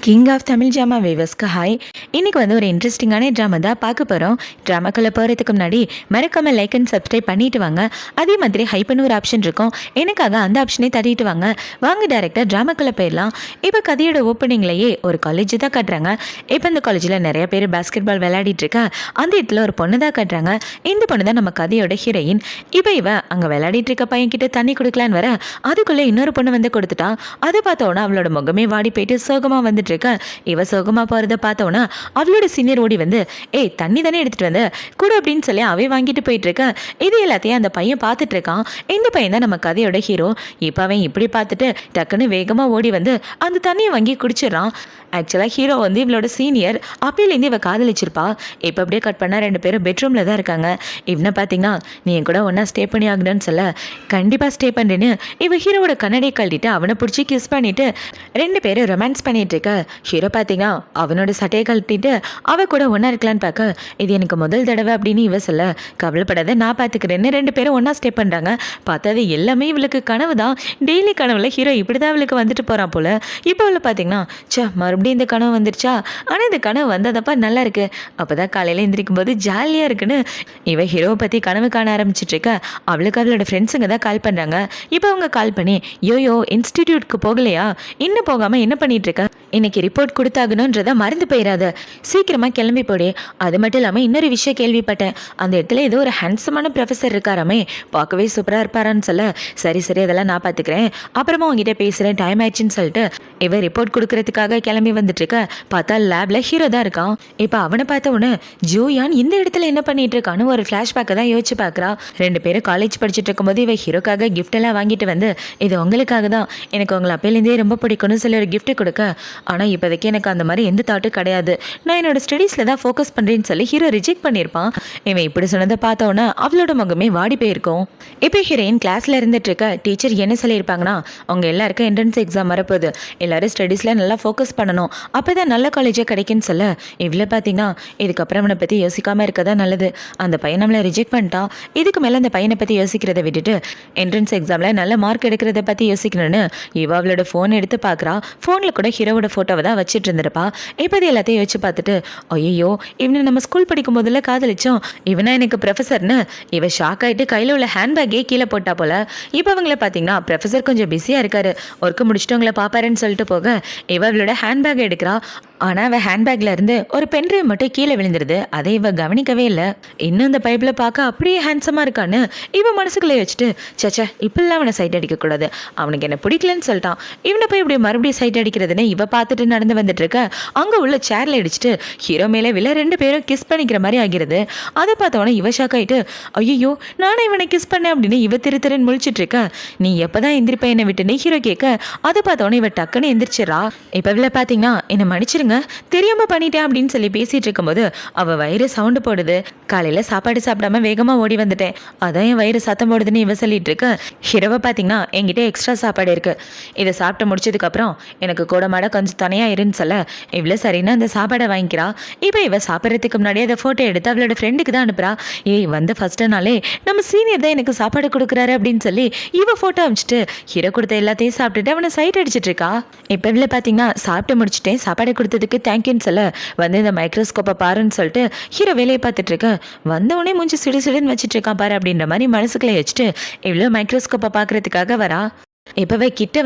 King of Tamil drama வியூவர்ஸ்க்கு hi. இன்னைக்கு ஒரு இன்ட்ரெஸ்டிங்கான ட்ராமா தான் பார்க்க போகிறோம். ட்ராமாக்குள்ளே போகிறதுக்கு முன்னாடி மறக்காம லைக் அண்ட் சப்ஸ்கிரைப் பண்ணிட்டு வாங்க. அதே மாதிரி ஹைப்னு ஒரு ஆப்ஷன் இருக்கும், எனக்காக அந்த ஆப்ஷனே தட்டிட்டு வாங்க. வாங்க டேரெக்டாக ட்ராமாக்குள்ளே போயிடலாம். இப்போ கதையோட ஓப்பனிங்லேயே ஒரு காலேஜ் தான் கட்டுறாங்க. இப்போ இந்த காலேஜில் நிறைய பேர் பாஸ்கெட் பால் விளையாடிட்டு இருக்கா. அந்த இடத்துல ஒரு பொண்ணு தான் கட்டுறாங்க. இந்த பொண்ணு தான் நம்ம கதையோட ஹீரோயின். இப்போ இவ அங்கே விளையாடிட்டு இருக்க பையன்கிட்ட தண்ணி கொடுக்கலான்னு வர அதுக்குள்ளே இன்னொரு பொண்ணு கொடுத்துட்டா. அதை பார்த்தோன்னா அவளோட முகமே வாடி போயிட்டு சோகமாக வந்துட்டு இருக்க. இவ சோகமா போறத பார்த்தோன்னா அவளோட சீனியர் ஓடி ஏய் தண்ணி தானே எடுத்துட்டு வந்து கூட அப்படின்னு சொல்லி அவை வாங்கிட்டு போயிட்டு இருக்க. இது எல்லாத்தையும் அந்த பையன் பார்த்துட்டு இருக்கான். இந்த பையன் தான் நம்ம கதையோட ஹீரோ. இப்போ அவன் இப்படி பார்த்துட்டு டக்குன்னு வேகமா ஓடி அந்த தண்ணியை வாங்கி குடிச்சிடறான். ஆக்சுவலாக ஹீரோ இவளோட சீனியர். அப்பயிலேருந்து இவ காதலிச்சிருப்பா. இப்போ அப்படியே கட் பண்ணால் 2 பேரும் பெட்ரூமில் தான் இருக்காங்க. இவனை பார்த்தீங்கன்னா நீ என் கூட ஒன்றா ஸ்டே பண்ணி ஆகணும்னு சொல்ல கண்டிப்பாக ஸ்டே பண்ணுறேன்னு இவ ஹீரோவோட கண்ணடியை கழட்டிட்டு அவனை பிடிச்சி கிஸ் பண்ணிட்டு 2 பேரும் ரொமான்ஸ் பண்ணிட்டு இருக்க. ஹீரோ பார்த்தீங்கன்னா அவனோட சட்டையை கழட்டிட்டு அவ கூட ஒன்றா இருக்கலான்னு பார்க்க இது எனக்கு முதல் தடவை அப்படின்னு இவ சொல்ல கவலைப்படாத நான் பார்த்துக்கிறேன்னு 2 பேரும் ஒன்றா ஸ்டே பண்ணுறாங்க. பார்த்தா அது எல்லாமே இவளுக்கு கனவு தான். டெய்லி கனவுல ஹீரோ இப்படி தான் அவளுக்கு வந்துட்டு போகிறான் போல. இப்போ அவளை பார்த்தீங்கன்னா மறுபடியும் இந்த கனவு வந்துருச்சா. ஆனால் இந்த கனவு வந்ததப்பா நல்லா இருக்கு. அப்போ தான் காலையில் எந்திரிக்கும் போது ஜாலியாக இருக்குன்னு இவ ஹீரோவை பற்றி கனவு காண ஆரம்பிச்சிட்டு இருக்க. அவளுக்கு அவளோட ஃப்ரெண்ட்ஸுங்க தான் கால் பண்ணுறாங்க. இப்போ அவங்க கால் பண்ணி யோயோ இன்ஸ்டிடியூட்க்கு போகலையா, இன்னும் போகாமல் என்ன பண்ணிட்டு இருக்க, இன்னைக்கு ரிப்போர்ட் கொடுத்தாகணுன்றதை மறந்து போயிடாத, சீக்கிரமாக கிளம்பி போடு. அது மட்டும் இல்லாமல் இன்னொரு விஷயம் கேள்விப்பட்டேன், அந்த இடத்துல ஏதோ ஒரு ஹேண்ட்ஸமான ப்ரொஃபஸர் இருக்காராமே, பார்க்கவே சூப்பராக இருப்பாரான்னு சொல்ல சரி சரி அதெல்லாம் நான் பார்த்துக்கிறேன், அப்புறமா உங்ககிட்ட பேசுகிறேன், டைம் ஆயிடுச்சுன்னு சொல்லிட்டு இவ ரிப்போர்ட் கொடுக்கறதுக்காக கிளம்பி வந்துட்டு இருக்க. பார்த்தா லேப்ல ஹீரோ தான் இருக்கான். இப்போ அவனை பார்த்த உடனே ஜோயான் இந்த இடத்துல என்ன பண்ணிட்டு இருக்கான்னு ஒரு ஃப்ளாஷ்பேக்கை தான் யோசிச்சு பார்க்குறா. 2 பேரும் காலேஜ் படிச்சுட்டு இருக்கும்போது இவ ஹீரோக்காக கிஃப்ட் எல்லாம் வாங்கிட்டு இது உங்களுக்காக தான், எனக்கு உங்களை அப்பையிலேருந்தே ரொம்ப பிடிக்கும்னு சொல்லி ஒரு கிஃப்ட் கொடுக்க. ஆனால் இப்போதைக்கு எனக்கு அந்த மாதிரி எந்த தாட்டும் கிடையாது, நான் என்னோட ஸ்டடீஸில் தான் ஃபோக்கஸ் பண்ணுறேன்னு சொல்லி ஹீரோ ரிஜெக்ட் பண்ணியிருப்பான். இவன் இப்படி சொன்னதை பார்த்தோன்னா அவளோட முகமே வாடி போயிருக்கும். இப்போ ஹீரோயின் கிளாஸில் இருந்துட்டு இருக்க. டீச்சர் என்ன சொல்லியிருப்பாங்கன்னா அவங்க எல்லாருக்கும் என்ட்ரன்ஸ் எக்ஸாம் வரப்போகுது, எல்லாரும் ஸ்டடீஸில் நல்லா ஃபோக்கஸ் பண்ணணும், அப்போ தான் நல்ல காலேஜாக கிடைக்குன்னு சொல்ல இவ்வளோ பார்த்தீங்கன்னா இதுக்கப்புறம் அவனை பற்றி யோசிக்காமல் இருக்கதான் நல்லது. அந்த பையன் நம்மளை ரிஜெக்ட் பண்ணிட்டான், இதுக்கு மேலே அந்த பையனை பற்றி யோசிக்கிறத விட்டுட்டு என்ட்ரன்ஸ் எக்ஸாமில் நல்ல மார்க் எடுக்கிறத பற்றி யோசிக்கணும்னு இவ அவளோட ஃபோன் எடுத்து பார்க்குறா. ஃபோனில் கூட ஹீரோவோட ஃபோட்டோவை தான் வச்சுட்டு இருந்திருப்பா. இப்போ இது எல்லாத்தையும் யோசிச்சு பார்த்துட்டு ஐயோ இவனை நம்ம ஸ்கூல் படிக்கும் போதில் காதலிச்சோம், இவனா எனக்கு ப்ரொஃபஸர்னு இவ ஷாக் ஆகிட்டு கையில் உள்ள ஹேண்ட்பேக்கே கீழே போட்டா போல. இப்போ அவங்கள பார்த்தீங்கன்னா ப்ரொஃபஸர் கொஞ்சம் பிஸியாக இருக்காரு, ஒர்க்கு முடிச்சுட்டு அவங்கள பார்ப்பாருன்னு சொல்லிட்டு போக இவ அவளோட ஹேண்ட்பேக் எடுக்கிறா. ஆனால் அவள் ஹேண்ட்பேக்கில் இருந்து ஒரு பென்ட்ரைவ் மட்டும் கீழே விழுந்துருது. அதை இவ கவனிக்கவே இல்லை. இன்னும் இந்த பைப்பில் பார்க்க அப்படியே ஹேண்ட்ஸமாக இருக்கான்னு இவன் மனசுக்குள்ளே வச்சுட்டு சச்சா இப்பெல்லாம் அவனை சைட் அடிக்கக்கூடாது, அவனுக்கு என்ன பிடிக்கலன்னு சொல்லிட்டான், இவனை போய் இப்படி மறுபடியும் சைட் அடிக்கிறதுன்னு இவ பார்த்துட்டு நடந்து வந்துட்டு இருக்க. அங்கே உள்ள சேரில் அடிச்சுட்டு ஹீரோ மேலே விழ 2 பேரும் கிஸ் பண்ணிக்கிற மாதிரி ஆகிறது. அதை பார்த்தவொன்னே இவ ஷாக் ஆகிட்டு ஐயோ நானும் இவனை கிஸ் பண்ணேன் அப்படின்னு இவ திருன்னு முழிச்சிட்டு இருக்க. நீ எப்போதான் எந்திரிப்ப என்னை விட்டுன்னு ஹீரோ கேட்க அதை பார்த்தவொன்னே இவ டக்குன்னு எந்திரிச்சிடறா. இப்போ இவ்வளோ பார்த்தீங்கன்னா என்னை மன்னிச்சிருங்க தெரியாம பண்ணிட்டேன் அப்படின்னு சொல்லி பேசிட்டு இருக்கும்போது அவ வயிறு சவுண்டு போடுது. காலையில சாப்பாடு சாப்பிடாம வேகமா ஓடி வந்துட்டேன், அதான் என் வயிறு சத்தம் போடுதுன்னு இவ சொல்லிட்டு இருக்க. ஹீரோவை பார்த்தீங்கன்னா என்கிட்ட எக்ஸ்ட்ரா சாப்பாடு இருக்கு, இதை சாப்பிட்டு முடிச்சதுக்கு அப்புறம் எனக்கு கூட மாட கொஞ்சம் தனியா இருன்னு சொல்ல இவ்வளோ சரின்னு அந்த சாப்பாடை வாங்கிக்கிறா. இப்போ இவ சாப்பிட்றதுக்கு முன்னாடி அதை போட்டோ எடுத்து அவளோட ஃப்ரெண்டுக்கு தான் அனுப்புறா. ஏய் ஃபர்ஸ்ட் நாளே நம்ம சீனியர் தான் எனக்கு சாப்பாடு கொடுக்குறாரு அப்படின்னு சொல்லி இவ போட்டோ அனுப்பிச்சிட்டு ஹீரோ கொடுத்த எல்லாத்தையும் சாப்பிட்டுட்டு அவனை சைட் அடிச்சிட்டு இருக்கா. இப்போ இவ்வளோ பார்த்தீங்கன்னா சாப்பிட்டு முடிச்சுட்டேன், சாப்பாடு கொடுத்ததுக்கு தேங்க்யூன்னு சொல்ல இந்த மைக்ரோஸ்கோப்பை பாருன்னு சொல்லிட்டு ஹீரோ வேலையை பார்த்துட்டு இருக்க. வந்தவொடனே மூஞ்சி சிடுன்னு வச்சுட்டு இருக்கான் பாரு அப்படின்ற மாதிரி மனசுக்குள்ளே வச்சுட்டு இவ்வளோ மைக்ரோஸ்கோப்பை பார்க்கறதுக்காக வரா. இப்போவே கிட்ட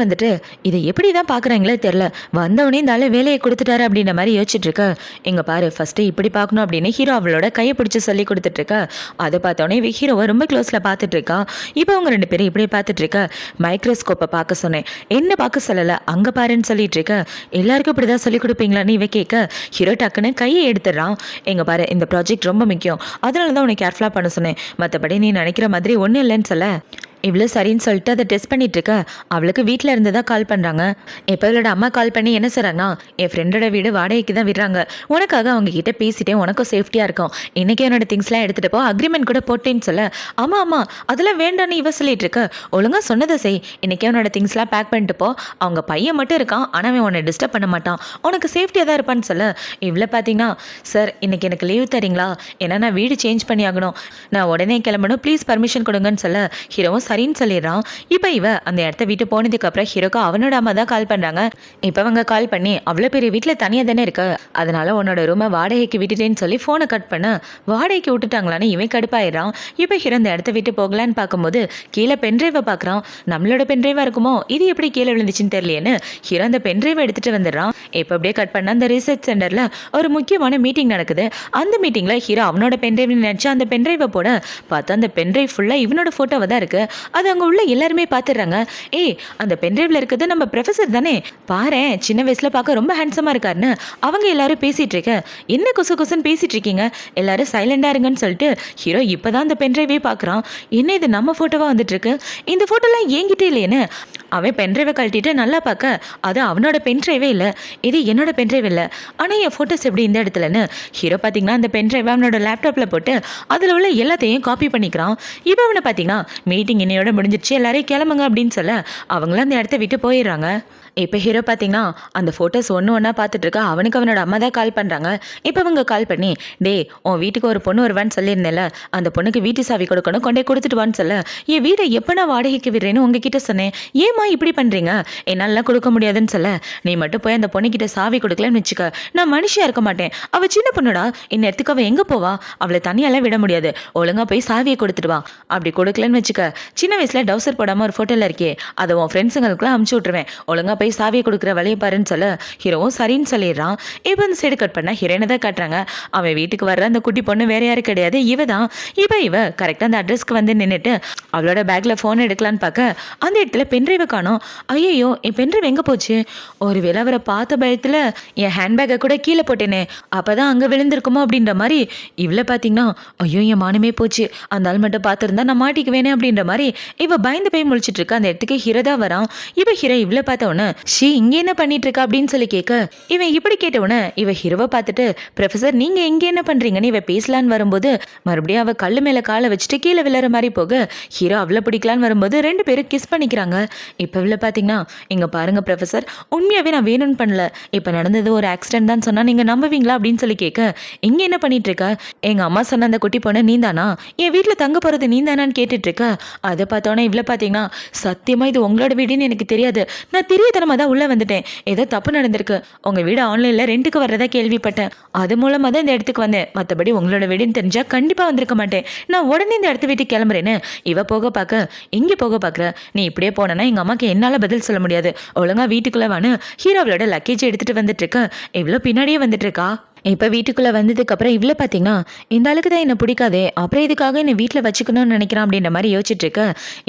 இதை எப்படி தான் பார்க்குறாங்களே தெரில, வந்தவொடனே இந்த ஆள் வேலையை கொடுத்துட்டாரு அப்படின்ற மாதிரி யோசிச்சுட்டு இருக்க. இங்கே பாரு ஃபஸ்ட்டு இப்படி பார்க்கணும் அப்படின்னு ஹீரோ அவளோட கையை பிடிச்சி சொல்லி கொடுத்துட்ருக்க. அதை பார்த்தோன்னே ஹீரோவை ரொம்ப க்ளோஸில் பார்த்துட்டு இருக்கா. இப்போ அவங்க 2 பேரும் இப்படி பார்த்துட்டு இருக்க. மைக்ரோஸ்கோப்பை பார்க்க சொன்னேன், என்ன பார்க்க சொல்லலை, அங்கே பாருன்னு சொல்லிட்டு இருக்க. எல்லாருக்கும் இப்படி தான் சொல்லிக் கொடுப்பீங்களான்னு இவ கேட்க ஹீரோ டக்குன்னு கையை எடுத்துடுறான். எங்கே பாரு இந்த ப்ராஜெக்ட் ரொம்ப முக்கியம், அதனால தான் உனக்கு கேர்ஃபுல்லாக பண்ண சொன்னேன், மற்றபடி நீ நினைக்கிற மாதிரி ஒன்றும் இல்லைன்னு சொல்ல இவ்வளோ சரின்னு சொல்லிட்டு அதை டெஸ்ட் பண்ணிட்டு இருக்க. அவளுக்கு வீட்டில் இருந்து தான் கால் பண்ணுறாங்க. இப்போ இவளோட அம்மா கால் பண்ணி என்ன சொல்கிறாங்கன்னா என் ஃப்ரெண்டோட வீடு வாடகைக்கு தான் விடுறாங்க, உனக்காக அவங்க கிட்ட பேசிட்டேன், உனக்கும் சேஃப்டியாக இருக்கும், இன்றைக்கி என்னோட திங்ஸ்லாம் எடுத்துகிட்டு போ, அக்ரிமெண்ட் கூட போட்டேன்னு சொல்ல ஆமாம் அதெல்லாம் வேண்டான்னு இவ சொல்லிட்டு இருக்க. ஒழுங்காக சொன்னதை செய், இன்றைக்கி அவனோட திங்ஸ்லாம் பேக் பண்ணிட்டு போ, அவங்க பையன் மட்டும் இருக்கான், ஆனால் அவன் உன்னை டிஸ்டர்ப் பண்ண மாட்டான், உனக்கு சேஃப்டியாக தான் இருப்பான்னு சொல்ல இவ்வளோ பார்த்தீங்கன்னா சார் இன்றைக்கி எனக்கு லீவ் தரீங்களா, ஏன்னா நான் வீடு சேஞ்ச் பண்ணி ஆகணும், நான் உடனே கிளம்பணும், ப்ளீஸ் பர்மிஷன் கொடுங்கன்னு சொல்ல ஹீரோவும் சரின்னு சொல்லிடுறான். இப்போ இவ அந்த இடத்த விட்டு போனதுக்கு அப்புறம் ஹீரோக்கு அவனோட அம்மா தான் கால் பண்றாங்க. இப்போ அவங்க கால் பண்ணி அவ்வளோ பெரிய வீட்டில் தனியாக தானே இருக்க, அதனால உன்னோட ரூமை வாடகைக்கு விட்டுட்டேன்னு சொல்லி ஃபோனை கட் பண்ண வாடகைக்கு விட்டுட்டாங்களான்னு இவன் கடுப்பாயிடுறான். இப்போ ஹீரோ அந்த இடத்த விட்டு போகலான்னு பார்க்கும்போது கீழே பென்ட்ரைவை பார்க்குறான். நம்மளோட பென்ட்ரைவாக இருக்குமோ, இது எப்படி கீழே விழுந்துச்சுன்னு தெரியலையேன்னு ஹீரோ அந்த பென்ட்ரைவை எடுத்துட்டு வந்துடுறான். இப்போ அப்படியே கட் பண்ண அந்த ரிசர்ச் சென்டரில் ஒரு முக்கியமான மீட்டிங் நடக்குது. அந்த மீட்டிங்கில் ஹீரோ அவனோட பென்ட்ரைவ் நினச்சி அந்த பென்ட்ரைவை போட பார்த்தா அந்த பென்ட்ரைவ் ஃபுல்லாக இவனோட ஃபோட்டோவை தான் இருக்குது. அது அங்கே உள்ள எல்லாருமே பார்த்துடுறாங்க. ஏய், அந்த பென்ட்ரைவில் இருக்குது நம்ம ப்ரொஃபஸர் தானே, பாரேன் சின்ன வயசில் பார்க்க ரொம்ப ஹேண்ட்ஸமாக இருக்காருன்னு அவங்க எல்லாரும் பேசிகிட்டு இருக்க. என்ன கொசு கொசுன்னு பேசிகிட்டு இருக்கீங்க, எல்லாரும் சைலண்டாக இருங்கன்னு சொல்லிட்டு ஹீரோ இப்போ தான் அந்த பென்ட்ரைவே பார்க்குறான். என்ன இது நம்ம ஃபோட்டோவாக வந்துட்டு இருக்கு, இந்த ஃபோட்டோலாம் ஏங்கிட்டே இல்லையேன்னு அவன் பென்ட்ரைவை கழட்டிட்டு நல்லா பார்க்க அது அவனோட பென்ட்ரைவே இல்லை, இது என்னோட பென்ட்ரைவ் இல்லை, ஆனால் என் ஃபோட்டோஸ் எப்படி இந்த இடத்துலன்னு ஹீரோ பார்த்தீங்கன்னா அந்த பென்ட்ரைவை அவனோட லேப்டாப்பில் போட்டு அதில் உள்ள எல்லாத்தையும் காப்பி பண்ணிக்கிறான். இப்போ அவனை பார்த்தீங்கன்னா மீட்டிங் இன்னையோட முடிஞ்சிருச்சு, எல்லாரையும் கிளம்புங்க அப்படின்னு சொல்ல அவங்களும் அந்த இடத்த விட்டு போயிடுறாங்க. இப்போ ஹீரோ பார்த்தீங்கன்னா அந்த ஃபோட்டோஸ் ஒன்று ஒன்றா பார்த்துட்டு இருக்கா. அவனுக்கு அவனோட அம்மா தான் கால் பண்ணுறாங்க. இப்போ அவங்க கால் பண்ணி டே, உன் வீட்டுக்கு ஒரு பொண்ணு வருவான்னு சொல்லியிருந்தேன்ல, அந்த பொண்ணுக்கு வீட்டு சாவி கொடுக்கணும், கொண்டே கொடுத்துட்டு வான்னு சொல்ல, என் வீடை எப்போ நான் வாடகைக்கு விடுறேன்னு உங்ககிட்ட சொன்னேன், ஏமா இப்படி பண்ணுறீங்க, என்னாலலாம் கொடுக்க முடியாதுன்னு சொல்ல, நீ மட்டும் போய் அந்த பொண்ணுக்கிட்ட சாவி கொடுக்கலன்னு வச்சுக்க, நான் மனுஷியாக இருக்க மாட்டேன், அவள் சின்ன பொண்ணுடா, இந்நேரத்துக்கு அவள் எங்கே போவா, அவளை தனியாலாம் விட முடியாது, ஒழுங்காக போய் சாவியை கொடுத்துட்டு வா, அப்படி கொடுக்கலன்னு வச்சுக்க, சின்ன வயசில் டவுசர் போடாமல் ஒரு ஃபோட்டோவில் இருக்கே, அதை உன் ஃப்ரெண்ட்ஸுங்களுக்குலாம் அமுச்சு விட்ருவேன், ஒழுங்காக போய் சாவியை கொடுக்குற வழியை பாருன்னு சொல்ல ஹீரோவும் சரின்னு சொல்லிடுறான். இப்போ அந்த சைடு கட் பண்ண ஹீரோயினை தான் காட்டுறாங்க. அவன் வீட்டுக்கு வர்ற அந்த குட்டி பொண்ணு வேற யாரும் கிடையாது, இவ தான். இப்போ இவ கரெக்டாக அந்த அட்ரஸ்க்கு வந்து நின்றுட்டு அவளோட பேக்கில் ஃபோன் எடுக்கலான்னு பார்க்க அந்த இடத்துல பென்ட்ரைவை காணோம். ஐயோ, என் பென்ட்ரைவ் எங்கே போச்சு, ஒரு வேளை அவரை பார்த்த பயத்தில் என் ஹேண்ட்பேக்கை கூட கீழே போட்டேனே, அப்போ தான் அங்கே விழுந்திருக்குமோ அப்படின்ற மாதிரி இவ்வளோ பார்த்தீங்கன்னா ஐயோ என் மானமே போச்சு, அந்த ஆள் மட்டும் பார்த்துருந்தா நான் மாட்டிக்குவேனே அப்படின்ற மாதிரி இவ பயந்து போய் முழிச்சிட்டு இருக்கா. அந்த இடத்துக்கு ஹீரோ தான் வரான். இப்போ ஹீரோ இவ்வளோ பார்த்தவொன்னே ஷீ இங்கே என்ன பண்ணிட்டு இருக்கா அப்படின்னு சொல்லி கேட்க இவன் இப்படி கேட்டவொன்னே இவ ஹீரோவை பார்த்துட்டு ப்ரொஃபஸர் நீங்க இங்கே என்ன பண்றீங்கன்னு இவ பேசலான்னு வரும்போது மறுபடியும் அவ கல்லு மேல காலை வச்சுட்டு கீழே விழுற மாதிரி போக ஹீரோ அவ்வளோ பிடிக்கலான்னு வரும்போது ரெண்டு பேரும் கிஸ் பண்ணிக்கிறாங்க. இப்போ இவ்வளோ பார்த்தீங்கன்னா இங்கே பாருங்க ப்ரொஃபஸர், உண்மையாகவே நான் வேணும்னு பண்ணல, இப்போ நடந்தது ஒரு ஆக்சிடென்ட் தான் சொன்னால் நீங்கள் நம்புவீங்களா அப்படின்னு சொல்லி கேட்க இங்கே என்ன பண்ணிட்டு இருக்க, எங்கள் அம்மா சொன்ன அந்த குட்டி பொண்ணு நீ தானா, என் வீட்டில் தங்க போகிறது நீ தானான்னு கேட்டுட்டு இருக்க. அதை பார்த்தோன்னே இவ்வளோ பார்த்தீங்கன்னா சத்தியமாக இது உங்களோட வீடுன்னு எனக்கு தெரியாது, நான் தெரியாதனமாக தான் உள்ளே வந்துட்டேன், ஏதோ தப்பு நடந்திருக்கு, உங்கள் வீடு ஆன்லைனில் ரெண்டுக்கு வர்றதா கேள்விப்பட்டேன், அது மூலமாக தான் இந்த இடத்துக்கு வந்தேன், மற்றபடி உங்களோட வீடுன்னு தெரிஞ்சால் கண்டிப்பாக வந்திருக்க மாட்டேன், நான் உடனே இந்த இடத்த விட்டு கிளம்புறேன்னு இவ போக பார்க்க இங்கே போக பார்க்குற, நீ இப்படியே போனேன்னா எங்கள் அம்மாக்கு என்னால் பதில் சொல்ல முடியாது, ஒழுங்காக வீட்டுக்குள்ளே வான்னு ஹீரோவளோட லக்கேஜ் எடுத்துகிட்டு வந்துட்டு இருக்க. இவ்வளோ பின்னாடியே வந்துட்டு இருக்கா. இப்போ வீட்டுக்குள்ளே வந்ததுக்கப்புறம் இவ்வளோ பார்த்தீங்கன்னா இந்த அளவுக்கு தான் என்னை பிடிக்காதே, அப்புறம் இதுக்காக என்னை வீட்டில் வச்சுக்கணும்னு நினைக்கிறான் அப்படின்ற மாதிரி யோசிச்சுட்டு இருக்க.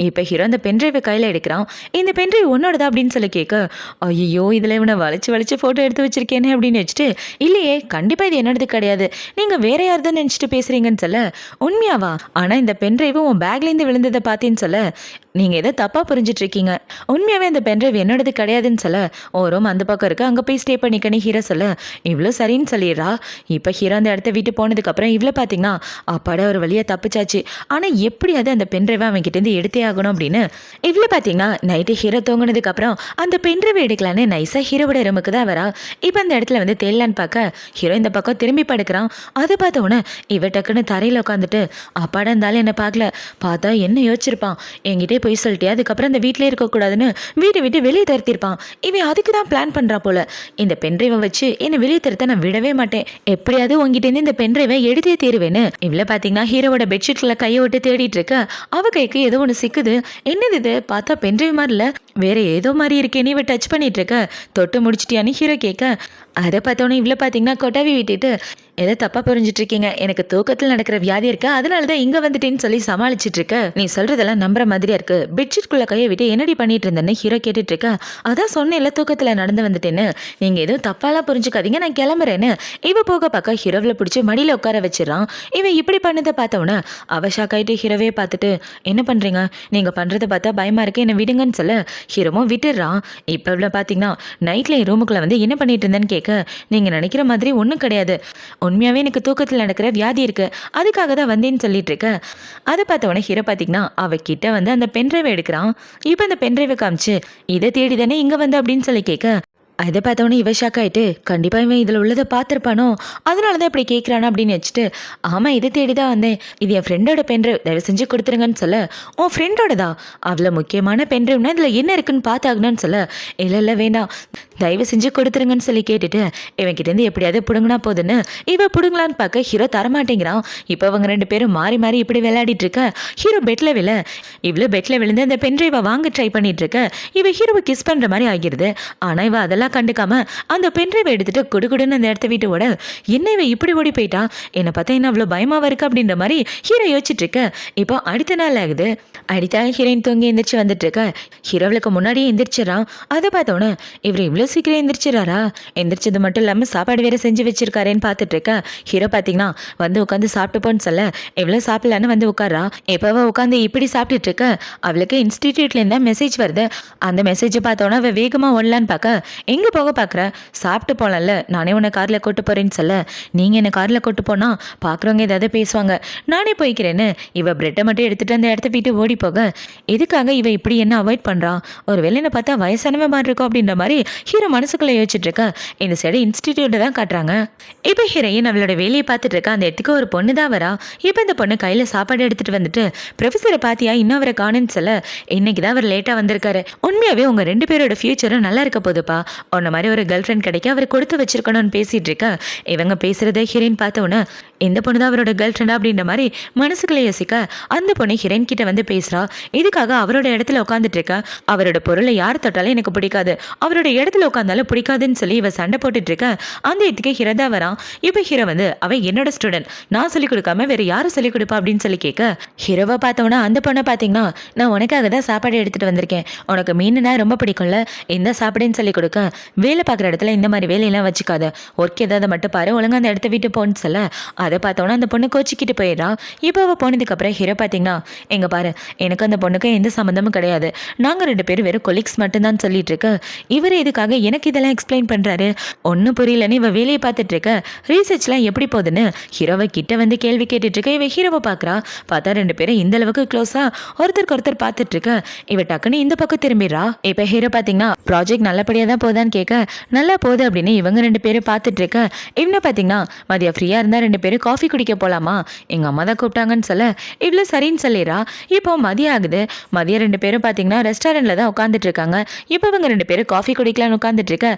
இப்போ ஹீரோ அந்த பென்ட்ரைவை கையில் எடுக்கிறான். இந்த பென்ட்ரைவ் உன்னோடதா அப்படின்னு சொல்லி கேட்க ஐயோ இதில் இவனை வளைச்சு ஃபோட்டோ எடுத்து வச்சிருக்கேனே அப்படின்னு வச்சுட்டு இல்லையே கண்டிப்பாக இது என்னோடது கிடையாது, நீங்கள் வேற யார்தான் நினச்சிட்டு பேசுகிறீங்கன்னு சொல்ல உண்மையாவா, ஆனால் இந்த பென்ட்ரைவு உன் பேக்லேருந்து விழுந்ததை பார்த்தேன்னு சொல்ல நீங்கள் எதை தப்பாக புரிஞ்சிட்டு இருக்கீங்க, உண்மையாகவே இந்த பென்ட்ரைவ் என்னோடது கிடையாதுன்னு சொல்ல ஓ ரூம் அந்த பக்கம் இருக்குது அங்கே போய் ஸ்டே பண்ணிக்கன்னு ஹீரோ சொல்ல இவ்வளோ சரின்னு சொல்லிடுறா. இப்போ ஹீரோ அந்த இடத்த விட்டு போனதுக்கப்புறம் இவ்வளோ பார்த்தீங்கன்னா அப்பாட ஒரு வழியாக தப்பிச்சாச்சு, ஆனால் எப்படியாவது அந்த பென்ட்ரைவை அவன்கிட்டேருந்து எடுத்தே ஆகணும் அப்படின்னு இவ்வளோ பார்த்தீங்கன்னா நைட்டு ஹீரோ தூங்கினதுக்கப்புறம் அந்த பென்ட்ரைவை எடுக்கலான்னு நைஸாக ஹீரோவோட ரூமுக்கு தான் வரா. இப்போ அந்த இடத்துல வந்து தேடலான்னு பார்க்க ஹீரோ இந்த பக்கம் திரும்பி படுக்கிறான். அதை பார்த்தோன்னே இவ டக்குன்னு தரையில் உட்காந்துட்டு அப்பாடா இருந்தாலும் என்னை பார்க்கல, பார்த்தா என்ன யோசிச்சிருப்பான், என்கிட்டே போய் சொல்லிட்டே அதுக்கப்புறம் இந்த வீட்டிலே இருக்கக்கூடாதுன்னு வீட்டை விட்டு வெளியே தருத்திருப்பான், இவன் அதுக்கு தான் பிளான் பண்ணுறா போல, இந்த பென்ட்ரைவை வச்சு என்னை வெளியே தருத்த நான் விடவே மாட்டேன், எப்படியாவது உங்ககிட்ட இந்த பென்ட்ரைவை எடுத்தே தீருவேன்னு இவ்வளோ பார்த்தீங்கன்னா ஹீரோவோட பெட்ஷீட்ல கையை விட்டு தேடிட்டு இருக்க. அவ கைக்கு ஏதோ ஒன்று சிக்குது, என்னது இது பார்த்தா பென்ட்ரைவ் மாதிரி இல்லை வேற ஏதோ மாதிரி இருக்கேன்னு இவ டச் பண்ணிட்டு இருக்க. தொட்டு முடிச்சிட்டியான்னு ஹீரோ கேட்க அதை பார்த்தோன்னே இவ்வளோ பார்த்தீங்கன்னா கொட்டாவி விட்டுட்டு எதை தப்பாக புரிஞ்சிட்டு இருக்கீங்க, எனக்கு தூக்கத்தில் நடக்கிற வியாதி இருக்கு அதனால தான் இங்கே வந்துட்டேன்னு சொல்லி சமாளிச்சிட்டு இருக்க, நீ சொல்றதெல்லாம் நம்புற மாதிரியா இருக்கு, பெட்ஷீட்குள்ள கையை விட்டு என்னடி பண்ணிட்டு இருந்தேன்னு ஹீரோ கேட்டுட்டு இருக்க. அதான் சொன்னேன்ல தூக்கத்தில் நடந்து வந்துட்டேன்னு, நீங்கள் எதுவும் தப்பாலாம் புரிஞ்சுக்காதீங்க நான் கிளம்புறேன்னு இவ போக பார்க்க ஹீரோவில் பிடிச்சி மடியில் உட்கார வச்சிடறான். இவன் இப்படி பண்ணதை பார்த்தவொன்னே அவ ஷாக் ஆகிட்டு ஹீரோவே பார்த்துட்டு என்ன பண்ணுறீங்க, நீங்கள் பண்ணுறதை பார்த்தா பயமாக இருக்கு என்னை விடுங்கன்னு சொல்ல ஹீரோவும் விட்டுடுறான். இப்போ இவ்வளோ பார்த்தீங்கன்னா நைட்டில் என் ரூமுக்குள்ளே வந்து என்ன பண்ணிட்டு இருந்தேன்னு கேட்க நீங்கள் நினைக்கிற மாதிரி ஒன்றும் கிடையாது, உண்மையாகவே எனக்கு தூக்கத்தில் நடக்கிற வியாதி இருக்குது அதுக்காக தான் வந்தேன்னு சொல்லிட்டு இருக்க. அதை பார்த்தவொடனே ஹீரோ பார்த்தீங்கன்னா அவகிட்ட வந்து அந்த பென்ட்ரைவை எடுக்கிறான். இப்போ அந்த பென்ட்ரைவை காமிச்சு இதை தேடி தானே இங்கே வந்து அப்படின்னு சொல்லி கேட்க அதை பார்த்தவொடனே இவ ஷாக் ஆயிட்டு, கண்டிப்பா இவன் இதில உள்ளத பார்த்துருப்பானோ! அதனால தான் இப்படி கேட்குறானா அப்படின்னு வச்சுட்டு, ஆமா இத தேடி தான் வந்தேன். இது என் ஃப்ரெண்டோட பென்ட்ரைவ். தயவு செஞ்சு குடுத்துருங்கன்னு சொல்ல, உன் ஃப்ரெண்டோடதா? அவ்ளோ முக்கியமான பென்ட்ரைவ்னா இதில என்ன இருக்குன்னு பார்த்தாகணும்னு சொல்ல, இல்ல இல்ல வேண்டாம். தயவு செஞ்சு குடுத்துருங்கன்னு சொல்லி கேட்டுட்டு, இவன்கிட்டேருந்து எப்படியாவது புடுங்குனா போதுன்னு, இவ புடுங்கலான்னு பார்க்க ஹீரோ தரமாட்டேங்கிறான். இப்ப அவங்க 2 பேரும் மாறி மாறி இப்படி விளையாடிட்டு இருக்க, ஹீரோ பெட்ல விழ, இவ்ளோ பெட்ல விழுந்து அந்த பென்ட்ரைவ வாங்க ட்ரை பண்ணிட்டு இருக்க, இவ ஹீரோவ கிஸ் பண்ற மாரி ஆகிருது. ஆனா இவ அதெல்லாம் கண்டுக்காம அந்த பென்ட்ரைவ் எடுத்துட்டு குடுகுடுன்னு அந்த இடத்த விட்டு ஓட, என்ன இவ இப்படி ஓடி போயிட்டா, என்ன பார்த்தா என்ன அவ்வளோ பயமாவா இருக்கு அப்படின்ற மாதிரி ஹீரோ யோசிச்சுட்டு இருக்க. இப்போ அடுத்த நாள் ஆகுது. அடுத்த நாள் ஹீரோயின் தூங்கி எந்திரிச்சு வந்துட்டு இருக்க, ஹீரோவுக்கு முன்னாடியே எந்திரிச்சிடறான். அதை பார்த்தோன்னே இவர் இவ்வளோ சீக்கிரம் எந்திரிச்சிடறாரா, எந்திரிச்சது மட்டும் இல்லாமல் சாப்பாடு வேற செஞ்சு வச்சிருக்காரேன்னு பார்த்துட்டு இருக்க. ஹீரோ பார்த்தீங்கன்னா வந்து உட்காந்து சாப்பிட்டுப்போன்னு சொல்ல, எவ்வளோ சாப்பிடலான்னு வந்து உட்காரா. எப்போ உட்காந்து இப்படி சாப்பிட்டுட்டு இருக்க, அவளுக்கு இன்ஸ்டிடியூட்லேருந்து மெசேஜ் வருது. அந்த மெசேஜை பார்த்தோன்னா அவள் வேகமாக ஓடலான்னு பார்க்க, எங்கே போக பார்க்குற, சாப்பிட்டு போகலாம்ல, நானே உன்னை காரில் கூட்டு போகிறேன்னு சொல்ல, நீங்கள் என்னை காரில் கூட்டு போனால் பார்க்குறவங்க ஏதாவது பேசுவாங்க, நானே போய்க்கிறேன்னு இவ பிரெட்டை மட்டும் எடுத்துகிட்டு அந்த இடத்த விட்டு ஓடி போக, எதுக்காக இவ இப்படி என்ன அவாய்ட் பண்ணுறான், ஒரு வேலையை பார்த்தா வயசானவ மாதிரி இருக்கும் அப்படின்ற மாதிரி ஹீரோ மனசுக்குள்ளே யோசிச்சுட்டு இருக்க. இந்த சைடு இன்ஸ்டிடியூட்டை தான் காட்டுறாங்க. இப்போ ஹீரோயின் அவளோட வேலையை பார்த்துட்டு இருக்க. அந்த இடத்துக்கு ஒரு பொண்ணு தான் வரா. இப்போ இந்த பொண்ணு கையில் சாப்பாடு எடுத்துகிட்டு வந்துட்டு, ப்ரொஃபஸரை பார்த்தியா, இன்னும் அவரை காணுன்னு சொல்ல, இன்னைக்கு தான் அவர் லேட்டாக வந்திருக்காரு. உண்மையாகவே உங்கள் 2 பேரோட ஃபியூச்சரும் நல்லா இருக்க போதுப்பா, உன்ன மாதிரி ஒரு கேர்ள் ஃப்ரெண்ட் கிடைக்க அவர் கொடுத்து வச்சிருக்கணும்னு பேசிட்டு இருக்க. இவங்க பேசுறத ஹீரோயின் பார்த்தோன்னே, இந்த பொண்ணு தான் அவரோட கேர்ள் ஃப்ரெண்ட் அப்படின்ற மாதிரி மனசுக்குள்ளே யோசிக்க, அந்த பொண்ணு ஹீரோயின் கிட்ட வந்து பேசுறா. இதுக்காக அவரோட இடத்துல உட்காந்துட்டு இருக்க, அவரோட பொருளை யார் தொட்டாலும் எனக்கு பிடிக்காது, அவரோட இடத்துல உட்காந்தாலும் பிடிக்காதுன்னு சொல்லி இவ சண்டை போட்டுட்டு இருக்க. அந்த இடத்துக்கு ஹீரோ தான் வரான். இப்போ ஹீரோ வந்து, அவன் என்னோட ஸ்டூடெண்ட், நான் சொல்லிக் கொடுக்காம வேற யாரும் சொல்லிக் கொடுப்பா அப்படின்னு சொல்லி கேட்க, ஹீரோவை பார்த்தோன்னா அந்த பொண்ணை பார்த்தீங்கன்னா, நான் உனக்காக தான் சாப்பாடு எடுத்துட்டு வந்திருக்கேன், உனக்கு மீனுனா ரொம்ப பிடிக்கும்ல, இந்த சாப்பாடுன்னு சொல்லி கொடுக்க, வேலை பார்க்குற இடத்துல இந்த மாதிரி வேலையெல்லாம் வச்சுக்காத, ஒர்க் ஏதாவது மட்டும் பாரு, ஒழுங்கா அந்த இடத்த விட்டு போன்னு சொல்ல, அதை பார்த்தோன்னா அந்த பொண்ணு கோச்சிக்கிட்டு போயிடா. இப்போ அவள் போனதுக்கப்புறம் ஹீரோ பார்த்தீங்கன்னா, எங்க பாரு, எனக்கு அந்த பொண்ணுக்கு எந்த சம்மந்தமும் கிடையாது, நாங்கள் 2 பேரும் வெறும் கொலீக்ஸ் மட்டும்தான் சொல்லிட்டு இருக்க. இவர் எதுக்காக எனக்கு இதெல்லாம் எக்ஸ்பிளைன் பண்ணுறாரு, ஒன்றும் புரியலன்னு இவ வேலையை பார்த்துட்டு இருக்க. ரீசர்ச்லாம் எப்படி போகுதுன்னு ஹீரோவை கிட்ட வந்து கேள்வி கேட்டுட்டு இருக்க. இவ ஹீரோவை பார்க்குறா. பார்த்தா 2 பேரும் இந்த அளவுக்கு க்ளோஸாக ஒருத்தருக்கு ஒருத்தர் பார்த்துட்டு இருக்க. இவ டக்குன்னு இந்த பக்கம் திரும்பிடுறா. இப்போ ஹீரோ பார்த்தீங்கன்னா, ப்ராஜெக்ட் நல்லபடியாக தான் போதான்னு கேட்க, நல்லா போகுது அப்படின்னு இவங்க 2 பேரும் பார்த்துட்டு இருக்க. இவனை பார்த்தீங்கன்னா, மதியம் ஃப்ரீயாக இருந்தால் 2 பேரும் காஃபி குடிக்க போகலாமா, எங்கள் அம்மா தான் கூப்பிட்டாங்கன்னு சொல்ல, இவ்வளோ சரின்னு சொல்லிடுறா. இப்போ மதியம் ஆகுது. மதியம் 2 பேரும் பார்த்தீங்கன்னா ரெஸ்டாரண்ட்டில் தான் உட்காந்துட்டு இருக்காங்க. இப்போ இவங்க 2 பேரும் காஃபி குடிக்கலான்னு உட்காந்துட்டு இருக்க.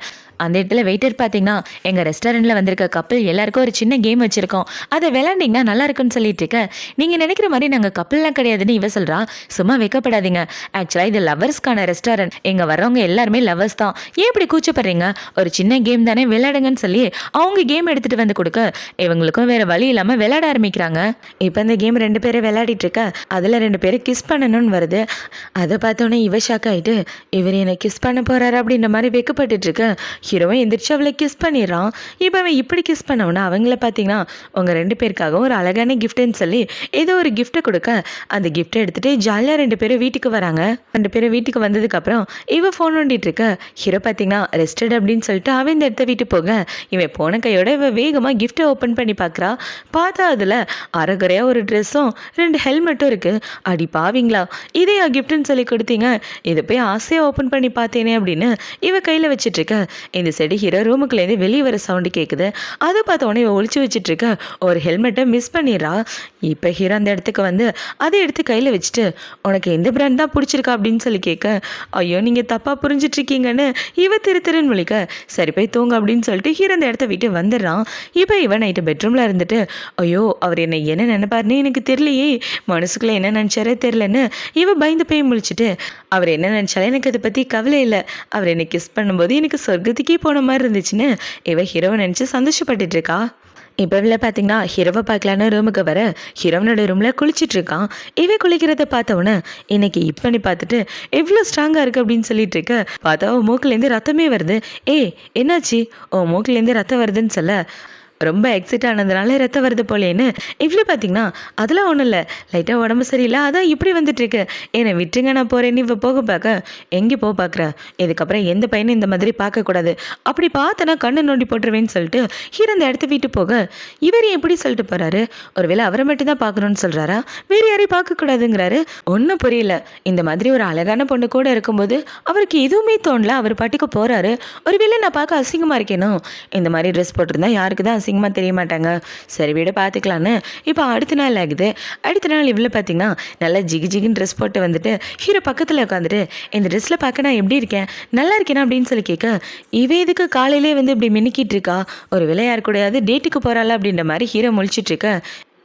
அந்த இடத்துல வெயிட்டர் பார்த்தீங்கன்னா, எங்கள் ரெஸ்டாரண்ட்டில் வந்திருக்க கப்பல் எல்லாருக்கும் ஒரு சின்ன கேம் வச்சுருக்கோம், அதை விளையாண்டிங்கன்னா நல்லா இருக்குன்னு சொல்லிட்டு இருக்க. நீங்கள் நினைக்கிற மாதிரி நாங்கள் கப்பல்லாம் கிடையாதுன்னு இவ சொல்கிறா. சும்மா வைக்கப்படாதீங்க, ஆக்சுவலாக இது லவ்வர்ஸ்க்கான ரெஸ்டாரண்ட், எங்கே வர்றவங்க எல்லாருமே லவ்வர்ஸ் தான், ஏன் இப்படி கூச்சப்படுறீங்க, ஒரு சின்ன கேம் தானே விளையாடுங்கன்னு சொல்லி அவங்க கேம் எடுத்துகிட்டு வந்து கொடுக்க, இவங்களுக்கும் வேறு வழி இல்லாமல் விளையாட ஆரம்பிக்கிறாங்க. இப்போ இந்த கேம் 2 பேரும் விளையாடிட்டு இருக்க. அதில் 2 பேரும் கிஸ் பண்ணணும்னு வருது. அதை பார்த்தோன்னே இவ ஷாக் ஆகிட்டு, இவர் என்னை கிஸ் பண்ண போகிறாரு அப்படின்ற மாதிரி வெக்கப்பட்டு இருக்க. ஹீரோவும் எந்திரிச்சு அவளை கிஸ் பண்ணிடுறான். இப்போ அவன் இப்படி கிஸ் பண்ணவனா அவங்கள பார்த்தீங்கன்னா, உங்கள் 2 பேருக்காகவும் ஒரு அழகான கிஃப்ட்டுன்னு சொல்லி ஏதோ ஒரு கிஃப்ட்டை கொடுக்க, அந்த கிஃப்ட்டை எடுத்துகிட்டு ஜாலியாக 2 பேரும் வீட்டுக்கு வராங்க. 2 பேரும் வீட்டுக்கு வந்ததுக்கப்புறம் இவன் ஃபோன் நோண்டிட்டு இருக்க. ஹீரோ பார்த்தீங்கன்னா ரெஸ்டட் அப்படின்னு சொல்லிட்டு அவன் இந்த இடத்த விட்டு போக, இவன் போன கையோட இவன் வேகமாக கிஃப்ட்டை ஓப்பன் பண்ணி பார்க்குறா. பார்த்தா அதில் அரைகுறையாக ஒரு ட்ரெஸ்ஸும் 2 ஹெல்மெட்டும் இருக்குது. அடி பாவீங்களா, இதையா கிஃப்ட்டுன்னு சொல்லி கொடுத்தீங்க, இதை போய் ஆசையாக ஓப்பன் பண்ணி பார்த்தேனே அப்படின்னு இவ கையில் வச்சுட்டு இருக்க. இந்த சைடு ஹீரோ ரூமுக்குள்ளேருந்து வெளியே வர சவுண்டு கேட்குது. அதை பார்த்தோன்னே இவன் ஒழிச்சு வச்சுட்டு இருக்க. ஒரு ஹெல்மெட்டை மிஸ் பண்ணிடுறா. இப்போ ஹீரோ அந்த இடத்துக்கு வந்து அதை எடுத்து கையில் வச்சுட்டு, உனக்கு எந்த பிராண்ட் தான் பிடிச்சிருக்கா அப்படின்னு சொல்லி கேட்க, ஐயோ நீங்கள் தப்பாக புரிஞ்சிட்ருக்கீங்கன்னு இவ திருன்னு முழிக்க, சரி போய் தூங்க அப்படின்னு சொல்லிட்டு ஹீரோ அந்த இடத்த விட்டு வந்துடுறான். இப்போ இவன் நைட்டு பெட்ரூமில் இருந்துட்டு, ஐயோ அவர் என்னை என்ன நினைப்பாருன்னு எனக்கு தெரியலையே, மனசுக்குள்ளே என்ன நினச்சாரே தெரிலன்னு இவ பயந்து போய் முழிச்சிட்டு, அவர் என்ன நினச்சாலும் எனக்கு அதை பற்றி கவலை இல்லை, அவர் என்னை கிஸ் பண்ணும்போது எனக்கு சொர்க்கத்துக்கே போன மாதிரி இருந்துச்சுன்னு இவ ஹீரோவை நினச்சி சந்தோஷப்பட்டுட்டு இருக்கா. இப்போ இதில் பார்த்தீங்கன்னா ஹீரோவை பார்க்கலான்னு ரூமுக்கு வர, ஹீரோவனோட ரூமில் குளிச்சுட்டு இருக்கான். இவன் குளிக்கிறத பார்த்தவொன்னே, இன்னைக்கு இப்போ பண்ணி பார்த்துட்டு எவ்வளோ ஸ்ட்ராங்காக இருக்குது அப்படின்னு சொல்லிட்டு இருக்க. பார்த்தா உன் மூக்குலேருந்து ரத்தமே வருது. ஏய் என்னாச்சு, உன் மூக்குலேருந்து ரத்தம் வருதுன்னு சொல்ல, ரொம்ப எக்ஸைட் ஆனதுனால ரத்தம் வருது போலேன்னு. இவ்வளோ பார்த்தீங்கன்னா, அதெல்லாம் ஒன்றும் இல்ல. லைட்டா உடம்பு சரியில்ல. அதான் இப்படி வந்துட்டுருக்கு. என்னை விட்டுருங்க நான் போறேன்னு இவ போக பார்க்க, எங்கே போக பார்க்குற? இதுக்கப்புறம் எந்த பையனும் இந்த மாதிரி பார்க்கக்கூடாது. அப்படி பார்த்தனா கண்ணு நோண்டி போட்டுருவேன்னு சொல்லிட்டு ஹீரோ அந்த இடத்த விட்டு போக, இவர் எப்படி சொல்லிட்டு போறாரு? ஒருவேளை அவரை மட்டும் தான் பார்க்கணும்னு சொல்றாரா? வேற யாரையும் பார்க்கக்கூடாதுங்கிறாரு? ஒன்றும் புரியல. இந்த மாதிரி ஒரு அழகான பொண்ணு கூட இருக்கும்போது அவருக்கு எதுவுமே தோணல. அவர் பாட்டுக்கு போறாரு. ஒருவேளை நான் பார்க்க அசிங்கமா இருக்கேனோ? இந்த மாதிரி ட்ரெஸ் போட்டிருந்தா யாருக்கு தான் அசிங்கமாக தெரிய மாட்டாங்க. சரி வீடு பார்த்துக்கலான்னு இப்போ அடுத்த நாள் ஆகுது. அடுத்த நாள் இவ்வளோ பார்த்தீங்கன்னா நல்லா ஜிகி ஜிகின்னு ட்ரெஸ் போட்டு வந்துட்டு ஹீரோ பக்கத்தில் உட்காந்துட்டு இந்த ட்ரெஸ்ஸில் பார்க்க நான் எப்படி இருக்கேன், நல்லா இருக்கேனா அப்படின்னு சொல்லி கேட்க, இவ இதுக்கு காலையிலே வந்து இப்படி மின்னிக்கிட்டு இருக்கா, ஒரு விளையாட கூடாது டேட்டுக்கு போகிறாள் அப்படின்ற மாதிரி ஹீரோ முழிச்சிட்டு இருக்க.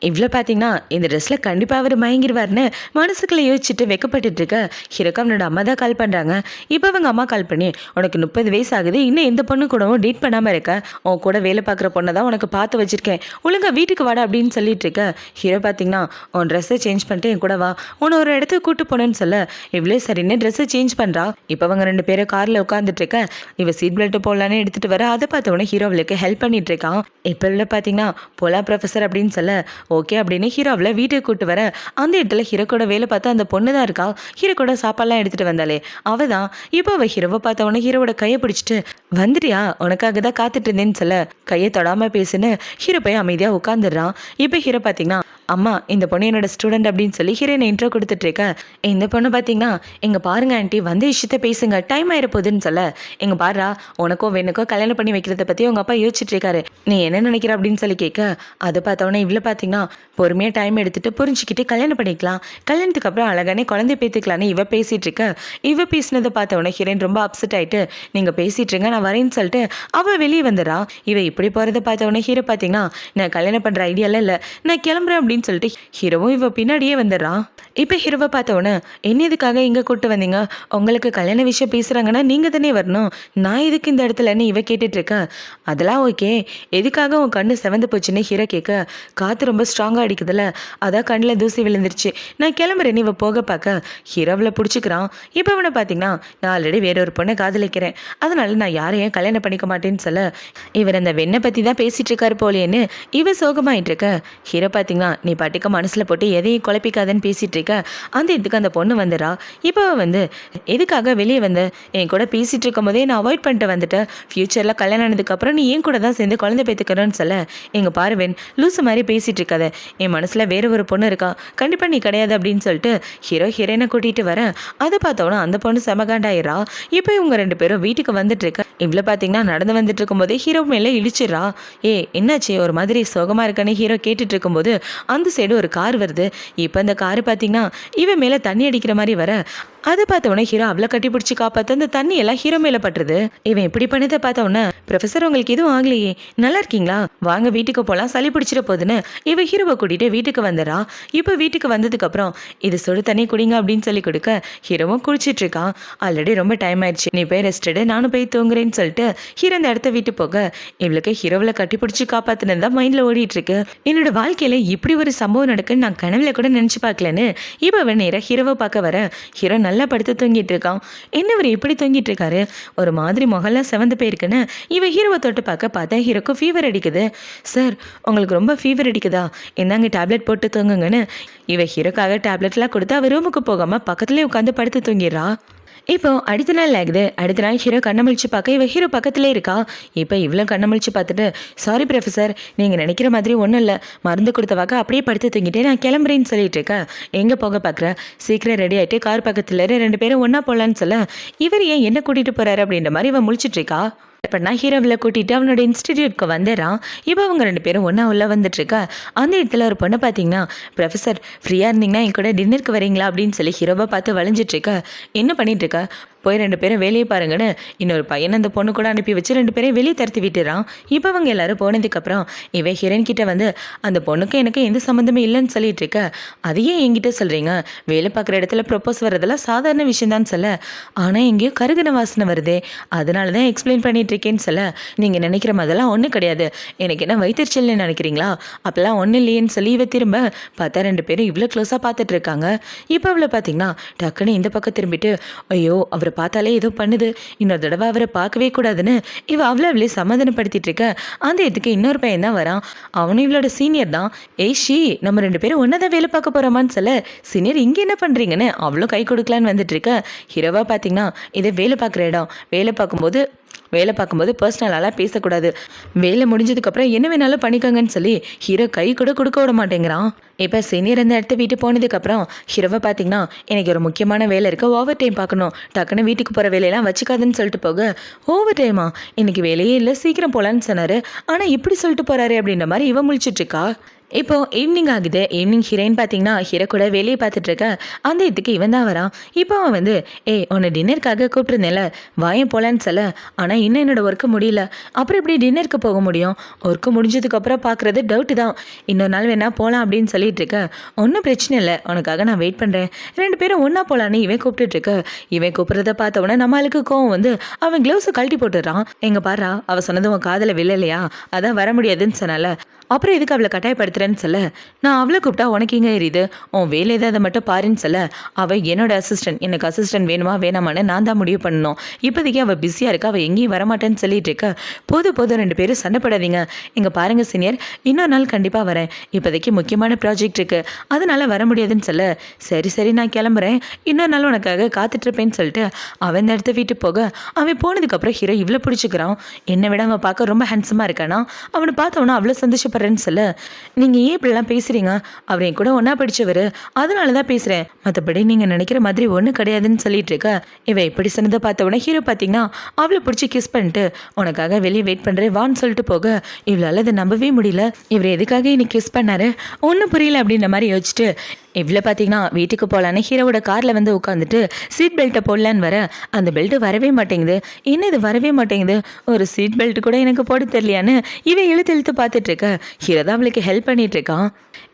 இவ்வளோ பார்த்தீங்கன்னா இந்த ட்ரெஸ்ஸில் கண்டிப்பாக அவர் மயங்கிடுவார்னு மனசுக்குள்ளே யோசிச்சுட்டு வெக்கப்பட்டுட்டு இருக்க ஹீரோக்கு அவனோட அம்மா தான் கால் பண்ணுறாங்க. இப்போ அவங்க அம்மா கால் பண்ணி, உனக்கு 30 வயசு ஆகுது, இன்னும் எந்த பொண்ணு கூடவும் டேட் பண்ணாமல் இருக்க, உன் கூட வேலை பார்க்குற பொண்ணை தான் உனக்கு பார்த்து வச்சிருக்கேன், ஒழுங்கா வீட்டுக்கு வாடா அப்படின்னு சொல்லிட்டு இருக்க. ஹீரோ பார்த்தீங்கன்னா உன் ட்ரெஸ்ஸை சேஞ்ச் பண்ணிட்டு என் கூட வா, உன்னை ஒரு இடத்துக்கு கூட்டு போனேன்னு சொல்ல இவ்வளோ சரின்னு ட்ரெஸ்ஸை சேஞ்ச் பண்ணுறா. இப்போ அவங்க 2 பேரும் காரில் உட்காந்துட்டு இருக்க. இவ சீட் பெல்ட் போடலான்னு எடுத்துகிட்டு வர, அதை பார்த்தவொடனே ஹீரோவளுக்கு ஹெல்ப் பண்ணிட்டு இருக்கான். இப்போ இல்லை பார்த்தீங்கன்னா போலாம் ப்ரொஃபஸர் அப்படின்னு சொல்ல ஓகே அப்படின்னு ஹீரோவில் வீட்டுக்கு கூட்டு வர, அந்த இடத்துல ஹீரோ கூட வேலை பார்த்து அந்த பொண்ணு தான் இருக்கா. ஹீரோ கூட சாப்பாடுலாம் எடுத்துகிட்டு வந்தாலே அவள் தான். இப்போ அவள் ஹீரோவை பார்த்தவொடனே ஹீரோவோட கையை பிடிச்சிட்டு, வந்துட்டியா, உனக்காக தான் காத்துட்டு இருந்தேன்னு சொல்ல கையை தொடாமல் பேசுன்னு ஹீரோ போய் அமைதியாக உட்காந்துடுறான். இப்போ ஹீரோ பார்த்தீங்கன்னா, அம்மா இந்த பொண்ணு என்னோட ஸ்டூடெண்ட் அப்படின்னு சொல்லி ஹீரோனை இன்ட்ரோ கொடுத்துட்டு இருக்க. இந்த பொண்ணு பார்த்தீங்கன்னா, எங்க பாருங்க ஆண்டி வந்த விஷயத்த பேசுங்க, டைம் ஆயிட போகுதுன்னு சொல்ல, எங்க பாரா உனக்கோ வேணுக்கோ கல்யாணம் பண்ணி வைக்கிறத பற்றி உங்க அப்பா யோசிச்சுட்டு இருக்காரு, நீ என்ன நினைக்கிற அப்படின்னு சொல்லி கேட்க, அதை பார்த்தவொடனே இவ்வளோ பார்த்தீங்கன்னா பொறுமையாக டைம் எடுத்துட்டு புரிஞ்சுக்கிட்டு கல்யாணம் பண்ணிக்கலாம், கல்யாணத்துக்கு அப்புறம் அழகானே குழந்தை பேத்துக்கலான்னு இவ பேசிட்டு இருக்க. இவ பேசினதை பார்த்தவொடனே ஹீரோயின் ரொம்ப அப்செட் ஆயிட்டு, நீங்க பேசிட்டு இருங்க நான் வரேன்னு சொல்லிட்டு அவள் வெளியே வந்துடுறா. இவ இப்படி போகிறத பார்த்தவொடனே ஹீரோ பார்த்தீங்கன்னா, நான் கல்யாணம் பண்ணுற ஐடியாலாம் இல்லை, நான் கிளம்புறேன் அப்படின்னு சொல்லிட்டு ஹீரோவும் இவ பின்னாடியே வந்துடுறான். இப்போ ஹீரோவை பார்த்தவொடனே, என்ன இதுக்காக இங்கே கூப்பிட்டு வந்தீங்க, உங்களுக்கு கல்யாண விஷயம் பேசுகிறாங்கன்னா நீங்கள் தானே வரணும், நான் எதுக்கு இந்த இடத்துலன்னு இவ கேட்டுட்டு இருக்கேன். அதெல்லாம் ஓகே, எதுக்காக உன் கண்ணு செவந்து போச்சுன்னு ஹீரோ கேட்க, காற்று ரொம்ப ஸ்ட்ராங்காக அடிக்குதுல்ல, அதான் கண்ணில் தூசி விழுந்துருச்சு, நான் கிளம்புறேன்னு இவ போக பார்க்க ஹீரோவில் பிடிச்சிக்கிறான். இப்போ அவனை பார்த்தீங்கன்னா, நான் ஆல்ரெடி வேற ஒரு பொண்ணை காதலிக்கிறேன், அதனால நான் யாரையும் கல்யாணம் பண்ணிக்க மாட்டேன்னு சொல்ல, இவர் அந்த வெண்ணை பற்றி தான் பேசிட்டு இருக்காரு போலேன்னு இவ சோகமாயிட்டு இருக்க. ஹீரோ பார்த்தீங்கன்னா, நீ பாட்டுக்கு மனசில் போட்டு எதையும் குழப்பிக்காதன்னு பேசிட்டு இருக்க. அந்த இடத்துக்கு அந்த பொண்ணு வந்துடுறா. இப்போ வந்து எதுக்காக வெளியே வந்து என் கூட பேசிட்டு இருக்கும் போதே நான் அவாய்ட் பண்ணிட்டு வந்துட்டேன், ஃபியூச்சரில் கல்யாணம் ஆனதுக்கப்புறம் நீ என் கூட தான் சேர்ந்து குழந்தை பேத்துக்கிறோன்னு சொல்ல, எங்க பாருவேன் லூசு மாதிரி பேசிட்டு இருக்காத, என் மனசில் வேற ஒரு பொண்ணு இருக்கா, கண்டிப்பாக நீ கிடையாது அப்படின்னு சொல்லிட்டு ஹீரோ ஹீரோயினை கூட்டிகிட்டு வர. அதை பார்த்தோன்னா அந்த பொண்ணு செமகாண்டாயிரா. இப்போ இவங்க 2 பேரும் வீட்டுக்கு வந்துட்டு இருக்க. இவ்வளோ பார்த்தீங்கன்னா நடந்து வந்துட்டு இருக்கும்போதே ஹீரோ மேலே இடிச்சிடறா. என்னாச்சு ஒரு மாதிரி சோகமாக இருக்கான்னு ஹீரோ கேட்டுட்டு இருக்கும்போது அந்த சைடு ஒரு கார் வருது. இப்போ அந்த காரு பார்த்தீங்கன்னா இவன் மேலே தண்ணி அடிக்கிற மாதிரி வர, அதை பார்த்தவொடனே ஹீரோ அவளை கட்டி பிடிச்சி காப்பாற்ற அந்த தண்ணி எல்லாம் ஹீரோ மேலே பட்டுருது. இவன் இப்படி பண்ணதை பார்த்தவொடனே, ப்ரொஃபஸர் உங்களுக்கு எதுவும் ஆகலையே, நல்லா இருக்கீங்களா, வாங்க வீட்டுக்கு போகலாம், சளி பிடிச்சிட போகுதுன்னு இவன் ஹீரோவை கூட்டிகிட்டு வீட்டுக்கு வந்துடுறா. இப்போ வீட்டுக்கு வந்ததுக்கப்புறம் இது சுடு தண்ணி குடிங்க அப்படின்னு சொல்லி கொடுக்க ஹீரோவும் குடிச்சிட்டு இருக்கான். ஆல்ரெடி ரொம்ப டைம் ஆயிடுச்சு, நீ போய் ரெஸ்டடு, நானும் போய் தூங்குறேன்னு சொல்லிட்டு ஹீரோ அந்த இடத்த வீட்டு போக, இவளுக்கு ஹீரோவில் கட்டி பிடிச்சி காப்பாற்றினது தான் மைண்டில் ஓடிட்டு இருக்கு. என்னோட வாழ்க்கையில் இப்படி ஒரு சம்பவம் நடக்குன்னு நான் கனவுல கூட நினச்சி பார்க்கலன்னு இப்போ நேராக ஹீரோவை பார்க்க வர. ஹீரோ நல்லா படுத்து தூங்கிட்டு இருக்கான். என்ன இவர் இப்படி தூங்கிட்டு இருக்காரு, ஒரு மாதிரி முகலாம் செவந்து போயிருக்குன்னு இவ ஹீரோவை தொட்டு பார்த்தா ஹீரோக்கு ஃபீவர் அடிக்குது. சார் உங்களுக்கு ரொம்ப ஃபீவர் அடிக்குதா, என்னங்க டேப்லெட் போட்டு தூங்குங்கன்னு இவ ஹீரோக்காக டேப்லெட்லாம் கொடுத்து அவர் ரூமுக்கு போகாமல் பக்கத்துலேயே உட்காந்து படுத்து தூங்கிடுறா. இப்போ அடுத்த நாள் ஆகுது. அடுத்த நாள் ஹீரோ கண்ணமுழிச்சு பார்க்க இவ ஹீரோ பக்கத்திலே இருக்கா. இப்போ இவ்வளோ கண்ணமுழிச்சு பார்த்துட்டு, சாரி ப்ரொஃபஸர், நீங்கள் நினைக்கிற மாதிரி ஒன்றும் இல்லை, மருந்து கொடுத்தவாக்க அப்படியே படுத்து தூங்கிட்டே நான் கிளம்புறேன்னு சொல்லிட்டு இருக்கேன், எங்கே போக பார்க்குறேன், சீக்கிரம் ரெடி ஆகிட்டு கார் பக்கத்தில் 2 பேரும் ஒன்றா போகலான்னு சொல்ல, இவர் ஏன் என்ன கூட்டிகிட்டு போகிறாரு அப்படின்ற மாதிரி இவன் முழிச்சிட்டு இருக்கா. இப்போ நான் ஹீரோவில் கூட்டிகிட்டு அவனோட இன்ஸ்டிடியூட்க்கு வந்துடுறான். இப்போ அவங்க 2 பேரும் ஒன்றா உள்ள வந்துட்டுருக்கா. அந்த இடத்துல ஒரு பொண்ணை பார்த்தீங்கன்னா, ப்ரொஃபஸர் ஃப்ரீயாக இருந்தீங்கன்னா என் கூட டின்னருக்கு வரீங்களா அப்படின்னு சொல்லி ஹீரோவை பார்த்து வளைஞ்சிட்ருக்க. என்ன பண்ணிகிட்ருக்க, போய் 2 பேரும் வேலையை பாருங்கன்னு இன்னொரு பையன் அந்த பொண்ணு கூட அனுப்பி வச்சு 2 பேரையும் வெளியே தரத்தி விட்டுறான். இப்போ அவங்க எல்லாரும் போனதுக்கப்புறம் இவன் ஹீரோயின் கிட்ட வந்து, அந்த பொண்ணுக்கு எனக்கு எந்த சம்மந்தமே இல்லைன்னு சொல்லிட்டு இருக்க, அதையே என்கிட்ட சொல்கிறீங்க, வேலை பார்க்குற இடத்துல ப்ரொப்போஸ் வரதெல்லாம் சாதாரண விஷயம்தான் சொல்ல, ஆனால் எங்கேயோ கருகின வாசனை வருதே, அதனால தான் எக்ஸ்பிளைன் பண்ணிட்டு இருக்கேன்னு சொல்ல, நீங்கள் நினைக்கிற மாதிரிலாம் ஒன்றும் கிடையாது, எனக்கு என்ன வயிற்றுச்சல்னு நினைக்கிறீங்களா, அப்போல்லாம் ஒன்றும் இல்லையேன்னு சொல்லி இவ திரும்ப பார்த்தா 2 பேரும் இவ்வளோ க்ளோஸாக பார்த்துட்டு இருக்காங்க. இப்போ அவளை பார்த்தீங்கன்னா டக்குன்னு இந்த பக்கம் திரும்பிட்டு, ஐயோ அவரை பார்த்தாலே ஏதோ பண்ணுது, இன்னொரு தடவை அவரை பார்க்கவே கூடாதுன்னு இவ அவளே சமாதானப்படுத்திட்டு இருக்க. அந்த இடத்துக்கு இன்னொரு பையன் தான் வரான். அவனும் இவளோட சீனியர் தான். ஏய் ஷீ, நம்ம 2 பேரும் ஒன்னதான் வேலை பார்க்க போறோமான்னு சொல்ல, சீனியர் இங்க என்ன பண்றீங்கன்னு அவளும் கை கொடுக்கலான்னு வந்துட்டு இருக்க. ஹீரோவா பார்த்தீங்கன்னா இதை வேலை பார்க்குற இடம். வேலை பார்க்கும்போது பர்சனலாலாம் பேசக்கூடாது. வேலை முடிஞ்சதுக்கப்புறம் என்ன வேணாலும் பண்ணிக்கோங்கன்னு சொல்லி ஹீரோ கை கூட கொடுக்க விட மாட்டேங்கிறான். இப்போ சீனியர் அந்த இடத்த வீட்டு போனதுக்கப்புறம் ஹீரோவை பார்த்தீங்கன்னா எனக்கு ஒரு முக்கியமான வேலை இருக்கு, ஓவர் டைம் பார்க்கணும், டக்குன்னு வீட்டுக்கு போகிற வேலையெல்லாம் வச்சுக்காதுன்னு சொல்லிட்டு போக, ஓவர் டைமா, இன்னைக்கு வேலையே இல்லை, சீக்கிரம் போகலான்னு சொன்னார், ஆனால் இப்படி சொல்லிட்டு போகிறாரு அப்படின்ற மாதிரி இவன் முழிச்சிட்ருக்கா. இப்போ ஈவினிங் ஆகுது. ஈவினிங் ஹீரோயின் பார்த்தீங்கன்னா ஹீரோ கூட வேலையை பார்த்துட்டு இருக்க. அந்த இதுக்கு இவன் தான் வரான். இப்போ அவன் வந்து உன்னை டின்னருக்காக கூப்பிட்டுருந்தேன்ல, வாயம் போகலான்னு சொல்ல, ஆனால் இன்னும் என்னோட ஒர்க்கு முடியல, அப்புறம் எப்படி டின்னருக்கு போக முடியும், ஒர்க்கு முடிஞ்சதுக்கப்புறம் பார்க்குறது டவுட்டு தான், இன்னொரு நாள் வேணா போகலாம் அப்படின்னு சொல்லிட்டு இருக்க. ஒன்றும் பிரச்சனை இல்லை, உனக்காக நான் வெயிட் பண்ணுறேன், 2 பேரும் ஒன்றா போகலான்னு இவன் கூப்பிட்டுட்டு இருக்க. இவன் கூப்பிட்றத பார்த்த உடனே நம்மளுக்கு கோவம் வந்து அவன் க்ளவுஸை கழட்டி போட்டுடுறான். எங்க பாரா, அவள் சொன்னது உன் காதில் விழலையா, அதான் வர முடியாதுன்னு சொன்னால, அப்புறம் எதுக்கு அவளை கட்டாயப்படுத்துறேன்னு சொல்ல, நான் அவளை கூப்பிட்டா உனக்கு எங்கே எரியுது, உன் வேலை ஏதாவது மட்டும் பாருன்னு சொல்ல, அவள் என்னோட அசிஸ்டன்ட், எனக்கு அசிஸ்டன்ட் வேணுமா வேணாமான்னு நான் தான் முடிவு பண்ணணும், இப்போதைக்கு அவள் பிஸியாக இருக்கா, அவள் எங்கேயும் வரமாட்டேன்னு சொல்லிட்டு இருக்க. போதும் 2 பேரும் சண்டைப்படாதீங்க, இங்கே பாருங்கள் சீனியர், இன்னொரு நாள் கண்டிப்பாக வரேன், இப்போதைக்கு முக்கியமான ப்ராஜெக்ட் இருக்குது, அதனால வர முடியாதுன்னு சொல்ல, சரி நான் கிளம்புறேன், இன்னொரு நாள் உனக்காக காத்துட்ருப்பேன்னு சொல்லிட்டு அவன் இந்த இடத்த வீட்டு போக, அவன் போனதுக்கப்புறம் ஹீரோ இவ்வளோ பிடிச்சிக்கிறான். என்னை விட அவன் பார்க்க ரொம்ப ஹேண்ட்ஸமாக இருக்கானா, அவனை பார்த்தவனா அவ்வளோ சந்தோஷப்படுறேன்னு சொல்ல, நீங்கள் ஏன் இப்படிலாம் பேசுகிறீங்க, அவர் என் கூட ஒன்றா படித்தவர், அதனால தான் பேசுகிறேன், மற்றபடி நீங்கள் நினைக்கிற மாதிரி ஒன்றும் கிடையாதுன்னு சொல்லிட்டு இருக்க. இவன் இப்படி சொன்னதை பார்த்த உடனே ஹீரோ பார்த்தீங்கன்னா அவளை பிடிச்சி கிஸ் பண்ணிட்டு உனக்காக வெளியே வெயிட் பண்ணுறேன் வான்னு சொல்லிட்டு போக, இவளால் அதை நம்பவே முடியல. இவர் எதுக்காக இன்னைக்கு கிஸ் பண்ணாரு ஒன்றும் புரியல அப்படின்ற மாதிரி யோசிச்சுட்டு இவ்வளோ பார்த்தீங்கன்னா வீட்டுக்கு போகலான்னு ஹீரோவோட காரில் வந்து உட்காந்துட்டு சீட் பெல்ட்டை போடலான்னு வர, அந்த பெல்ட்டு வரவே மாட்டேங்குது. என்ன இது வரவே மாட்டேங்குது, ஒரு சீட் பெல்ட் கூட எனக்கு போட தெரியலையான்னு இவன் இழுத்து பார்த்துட்டு இருக்க. ஹீரோ தான் அவளுக்கு ஹெல்ப் பண்ணிட்டு இருக்கான்.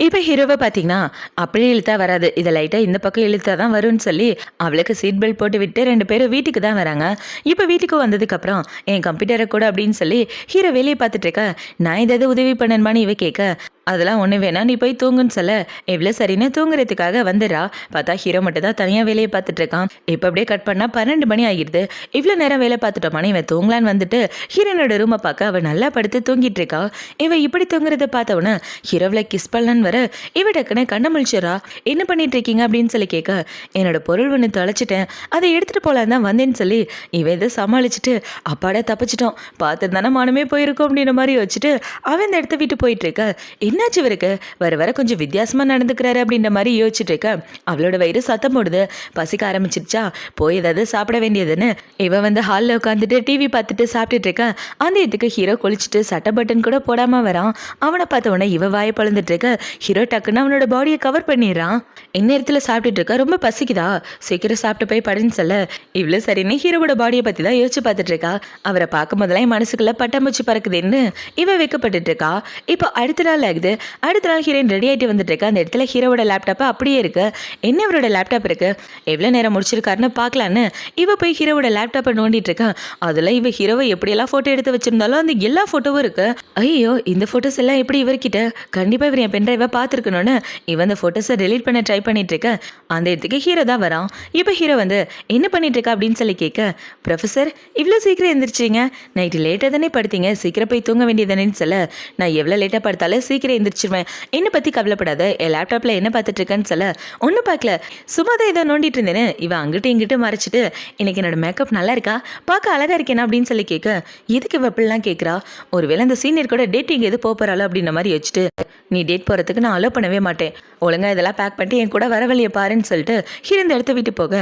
இப்போ ஹீரோவை பார்த்தீங்கன்னா அப்படியே இழுத்தா வராது, இதை லைட்டாக இந்த பக்கம் இழுத்தா தான் வரும்னு சொல்லி அவளுக்கு சீட் பெல்ட் போட்டு விட்டு 2 பேரும் வீட்டுக்கு தான் வராங்க. இப்போ வீட்டுக்கு வந்ததுக்கப்புறம் என் கம்ப்யூட்டரை கூட அப்படின்னு சொல்லி ஹீரோ வேலையை பார்த்துட்டு இருக்க. நான் ஏதாவது உதவி பண்ணணுமான்னு இவ கேட்க, அதெல்லாம் ஒன்று வேணா நீ போய் தூங்குன்னு சொல்ல, எவ்வளோ சரின்னு தூங்குறதுக்காக வந்துடுறா. பார்த்தா ஹீரோ மட்டும் தான் தனியாக வேலையை பார்த்துட்டு இருக்கான். இப்போ அப்படியே கட் பண்ணால் 12 மணி ஆகிடுது. இவ்வளோ நேரம் வேலை பார்த்துட்டோமான்னு இவன் தூங்கலான்னு வந்துட்டு ஹீரோனோட ரூமை பார்க்க அவள் நல்லா படுத்து தூங்கிட்டு இருக்கா. இவன் இப்படி தூங்குறத பார்த்தவொன்னே ஹீரோவில் கிஸ் பண்ணலான்னு வர, இவ டக்குன்னு கண்ணை முழிச்சிடறா. என்ன பண்ணிட்டு இருக்கீங்க அப்படின்னு சொல்லி கேட்க, என்னோட பொருள் ஒன்று தொலைச்சிட்டேன், அதை எடுத்துகிட்டு போகலான்னு தான் வந்தேன்னு சொல்லி இவன் இதை சமாளிச்சுட்டு அப்பாடா தப்பிச்சிட்டோம், பார்த்து தானே மானமே போயிருக்கோம் அப்படின்ற மாதிரி வச்சுட்டு அவன் இந்த இடத்த விட்டு போயிட்டு இருக்க. என்னாச்சு இவருக்கு, வர கொஞ்சம் வித்தியாசமா நடந்துக்கிறாரு அப்படின்ற மாதிரி யோசிச்சுட்டு இருக்க. அவளோட வயிறு சத்தம் போடுது, பசிக்க ஆரம்பிச்சிருச்சா, போய் ஏதாவது சாப்பிட வேண்டியதுன்னு இவன் வந்து ஹாலில் உட்காந்துட்டு டிவி பார்த்துட்டு சாப்பிட்டுட்டு இருக்க. அந்த இடத்துக்கு ஹீரோ குளிச்சுட்டு சட்டை பட்டன் கூட போடாம வரான். அவனை பார்த்த உடனே இவ வாயை பழந்துட்டு இருக்க. ஹீரோ டக்குன்னு அவனோட பாடியை கவர் பண்ணிடுறான். இந்நேரத்தில் சாப்பிட்டுட்டு இருக்க, ரொம்ப பசிக்குதா, சீக்கிரம் சாப்பிட்டு போய் படுன்னு சொல்ல, இவ்வளோ சரின்னு ஹீரோவோட பாடியை பற்றி தான் யோசிச்சு பார்த்துட்டு இருக்கா. அவரை பார்க்கும் போதெல்லாம் என் மனசுக்குள்ள பட்டாம்பூச்சி பறக்குதுன்னு இவ வைக்கப்பட்டு இருக்கா. இப்போ அடுத்த நாள் ஆகுது. அடுத்த நாள் ஹீரோயின் ரெடி ஆகிட்டு வந்துட்டு இருக்கு. அந்த இடத்துல ஹீரோவோட லேப்டாப் அப்படியே இருக்கு. என்ன இவரோட லேப்டாப் இருக்கு, எவ்வளோ நேரம் முடிச்சிருக்காருன்னு பார்க்கலான்னு இவ போய் ஹீரோவோட லேப்டாப்பை நோண்டிட்டு இருக்கா. அதில் இவ ஹீரோவை எப்படியெல்லாம் ஃபோட்டோ எடுத்து வச்சிருந்தாலும் அந்த எல்லா ஃபோட்டோவும் இருக்கு. ஐயோ, இந்த ஃபோட்டோஸ் எல்லாம் எப்படி இவர்கிட்ட, கண்டிப்பாக இவர் என் பென்ட்ரைவை பார்த்துருக்கணும்னு இவன் அந்த ஃபோட்டோஸை டெலீட் பண்ண ட்ரை பண்ணிட்டு இருக்க. அந்த இடத்துக்கு ஹீரோ தான் வரான். இப்போ ஹீரோ வந்து என்ன பண்ணிட்டு இருக்கா அப்படின்னு சொல்லி கேட்க, ப்ரொஃபஸர் இவ்வளோ சீக்கிரம் எந்திரிச்சிங்க, நைட்டு லேட்டாக தானே படுத்தீங்க, சீக்கிரம் போய் தூங்க வேண்டியதானேன்னு சொல்ல, நான் எவ்வளோ லேட்டாக படுத்தாலும் சீக்கிரம் எந்திரிச்சிருவேன், என்னை பற்றி கவலைப்படாத, என் லேப்டாப்பில் என்ன பார்த்துட்டு இருக்கேன்னு சொல்ல, ஒன்றும் பார்க்கல, சும்மா தான் இதை நோண்டிட்டு இருந்தேன்னு இவன் அங்கிட்டு இங்கிட்டு மறைச்சிட்டு, இன்னைக்கு என்னோட மேக்கப் நல்லா இருக்கா, பார்க்க அழகாக இருக்கேனா அப்படின்னு சொல்லி கேட்க, எதுக்கு இவ இப்படிலாம் கேட்குறா, ஒருவேளை அந்த சீனியர் கூட டேட்டிங் எது போகிறாளோ அப்படின்ற மாதிரி வச்சுட்டு, நீ டேட் போகிறதுக்கு நான் அலோ பண்ணவே மாட்டேன், ஒழுங்காக இதெல்லாம் பேக் பண்ணிட்டு என் கூட வர வழியை பாருன்னு சொல்லிட்டு ஹீரோ இந்த இடத்த விட்டு போக,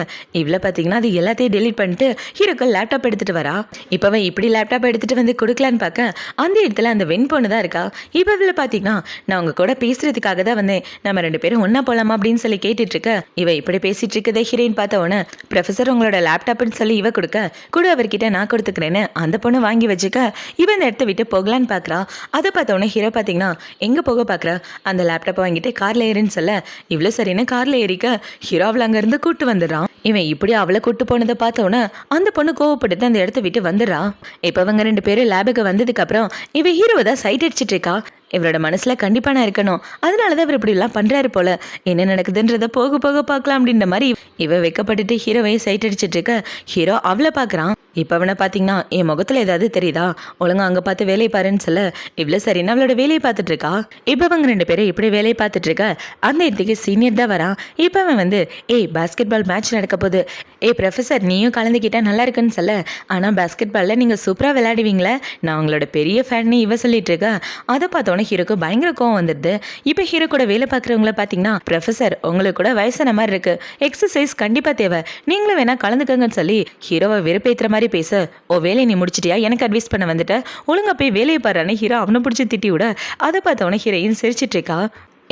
இவ்வளோ பார்த்தீங்கன்னா அது எல்லாத்தையும் டெலீட் பண்ணிட்டு ஹீரோக்கு லேப்டாப் எடுத்துகிட்டு வரா. இப்போவே இப்படி லேப்டாப் எடுத்துகிட்டு வந்து கொடுக்கலான்னு பார்க்க, அந்த இடத்துல அந்த வெண் பொண்ணு தான் இருக்கா. இப்போ இதில் பார்த்தீங்கன்னா நான் உங்க கூட பேசுறதுக்காக தான் வந்தேன், நம்ம 2 பேரும் ஒன்றா போகலாமா அப்படின்னு சொல்லி கேட்டுட்டு இருக்க. இவ இப்படி பேசிட்டு இருக்கதே ஹீரோயின் பார்த்த உடனே, ப்ரொஃபஸர் உங்களோட லேப்டாப்னு சொல்லி இவ கொடுக்க, கூட அவர்கிட்ட நான் கொடுத்துக்கிறேன்னு அந்த பொண்ணு வாங்கி வச்சுக்க, இவன் இந்த இடத்த விட்டு போகலான்னு பார்க்குறா. அதை பார்த்த உடனே ஹீரோ பார்த்தீங்கன்னா எங்கே போக பார்க்குறா, அந்த லேப்டாப்பை வாங்கிட்டு காரில் ஏறின்னு சொல்ல, இவ்வளோ சரின்னு காரில் ஏறிக்க ஹீரோ அவளை அங்கேருந்து கூட்டு வந்துடுறான். இவன் இப்படி அவளை கூட்டு போனதை பார்த்தோன்னே அந்த பொண்ணு கோவப்பட்டு அந்த இடத்த விட்டு வந்துடுறா. இப்போ அவங்க 2 பேரும் லேபுக்கு வந்ததுக்கு அப்புறம் இவன் ஹீரோவை தான் சைட் அடிச்சிட்டு இருக்கா. இவரோட மனசுல கண்டிப்பா நான் இருக்கணும், அதனாலதான் இவர் இப்படி எல்லாம் பண்றாரு போல, என்ன நடக்குதுன்றத போக போக பார்க்கலாம் அப்படின்ற மாதிரி இவ வெக்கப்பட்டுட்டு ஹீரோவையும் சைட் அடிச்சிட்டு இருக்க ஹீரோ அவளை பாக்குறான். இப்ப அவனை பாத்தீங்கன்னா என் முகத்துல ஏதாவது தெரியுதா, ஒழுங்கா அங்க பார்த்து வேலையை பாருன்னு சொல்ல இவ்வளவு சரின்னு அவளோட வேலையை பார்த்துட்டு இருக்கா. இப்ப அவங்க 2 பேரும் இப்படி வேலையை பார்த்துட்டு இருக்க அந்த இடத்துக்கு சீனியர் தான் வரான். இப்ப அவன் வந்து ஏய் பாஸ்கெட் பால் மேட்ச் நடக்க போகுது, ஏய் ப்ரொஃபசர் நீயும் கலந்துக்கிட்டா நல்லா இருக்குன்னு சொல்ல, ஆனா பாஸ்கெட் பால்ல நீங்க சூப்பரா விளையாடுவீங்களே, நான் உங்களோட பெரிய ஃபேன்னு இவ சொல்லிட்டு இருக்கா. அதை பார்த்தோன்னே ஹீரோக்கு பயங்கர கோவம் வந்துடுது. இப்போ ஹீரோ கூட வேலை பார்க்குறவங்கள பார்த்தீங்கன்னா ப்ரொஃபசர் உங்களுக்கு கூட வயசான மாதிரி இருக்கு, எக்ஸசைஸ் கண்டிப்பா தேவை, நீங்களும் வேணா கலந்துக்கங்கன்னு சொல்லி ஹீரோவை வெறுப்பேற்றுற மாதிரி பேச, ஓ வேலையை நீ முடிச்சிட்டியா, எனக்கு அட்வைஸ் பண்ண வந்துட்ட, ஒழுங்கா போய் வேலையை பாருன்னு ஹீரோ அவனை பிடிச்சி திட்டி விட அதை பார்த்தவொன்னே ஹீரோயின் சிரிச்சிட்டு இருக்கா.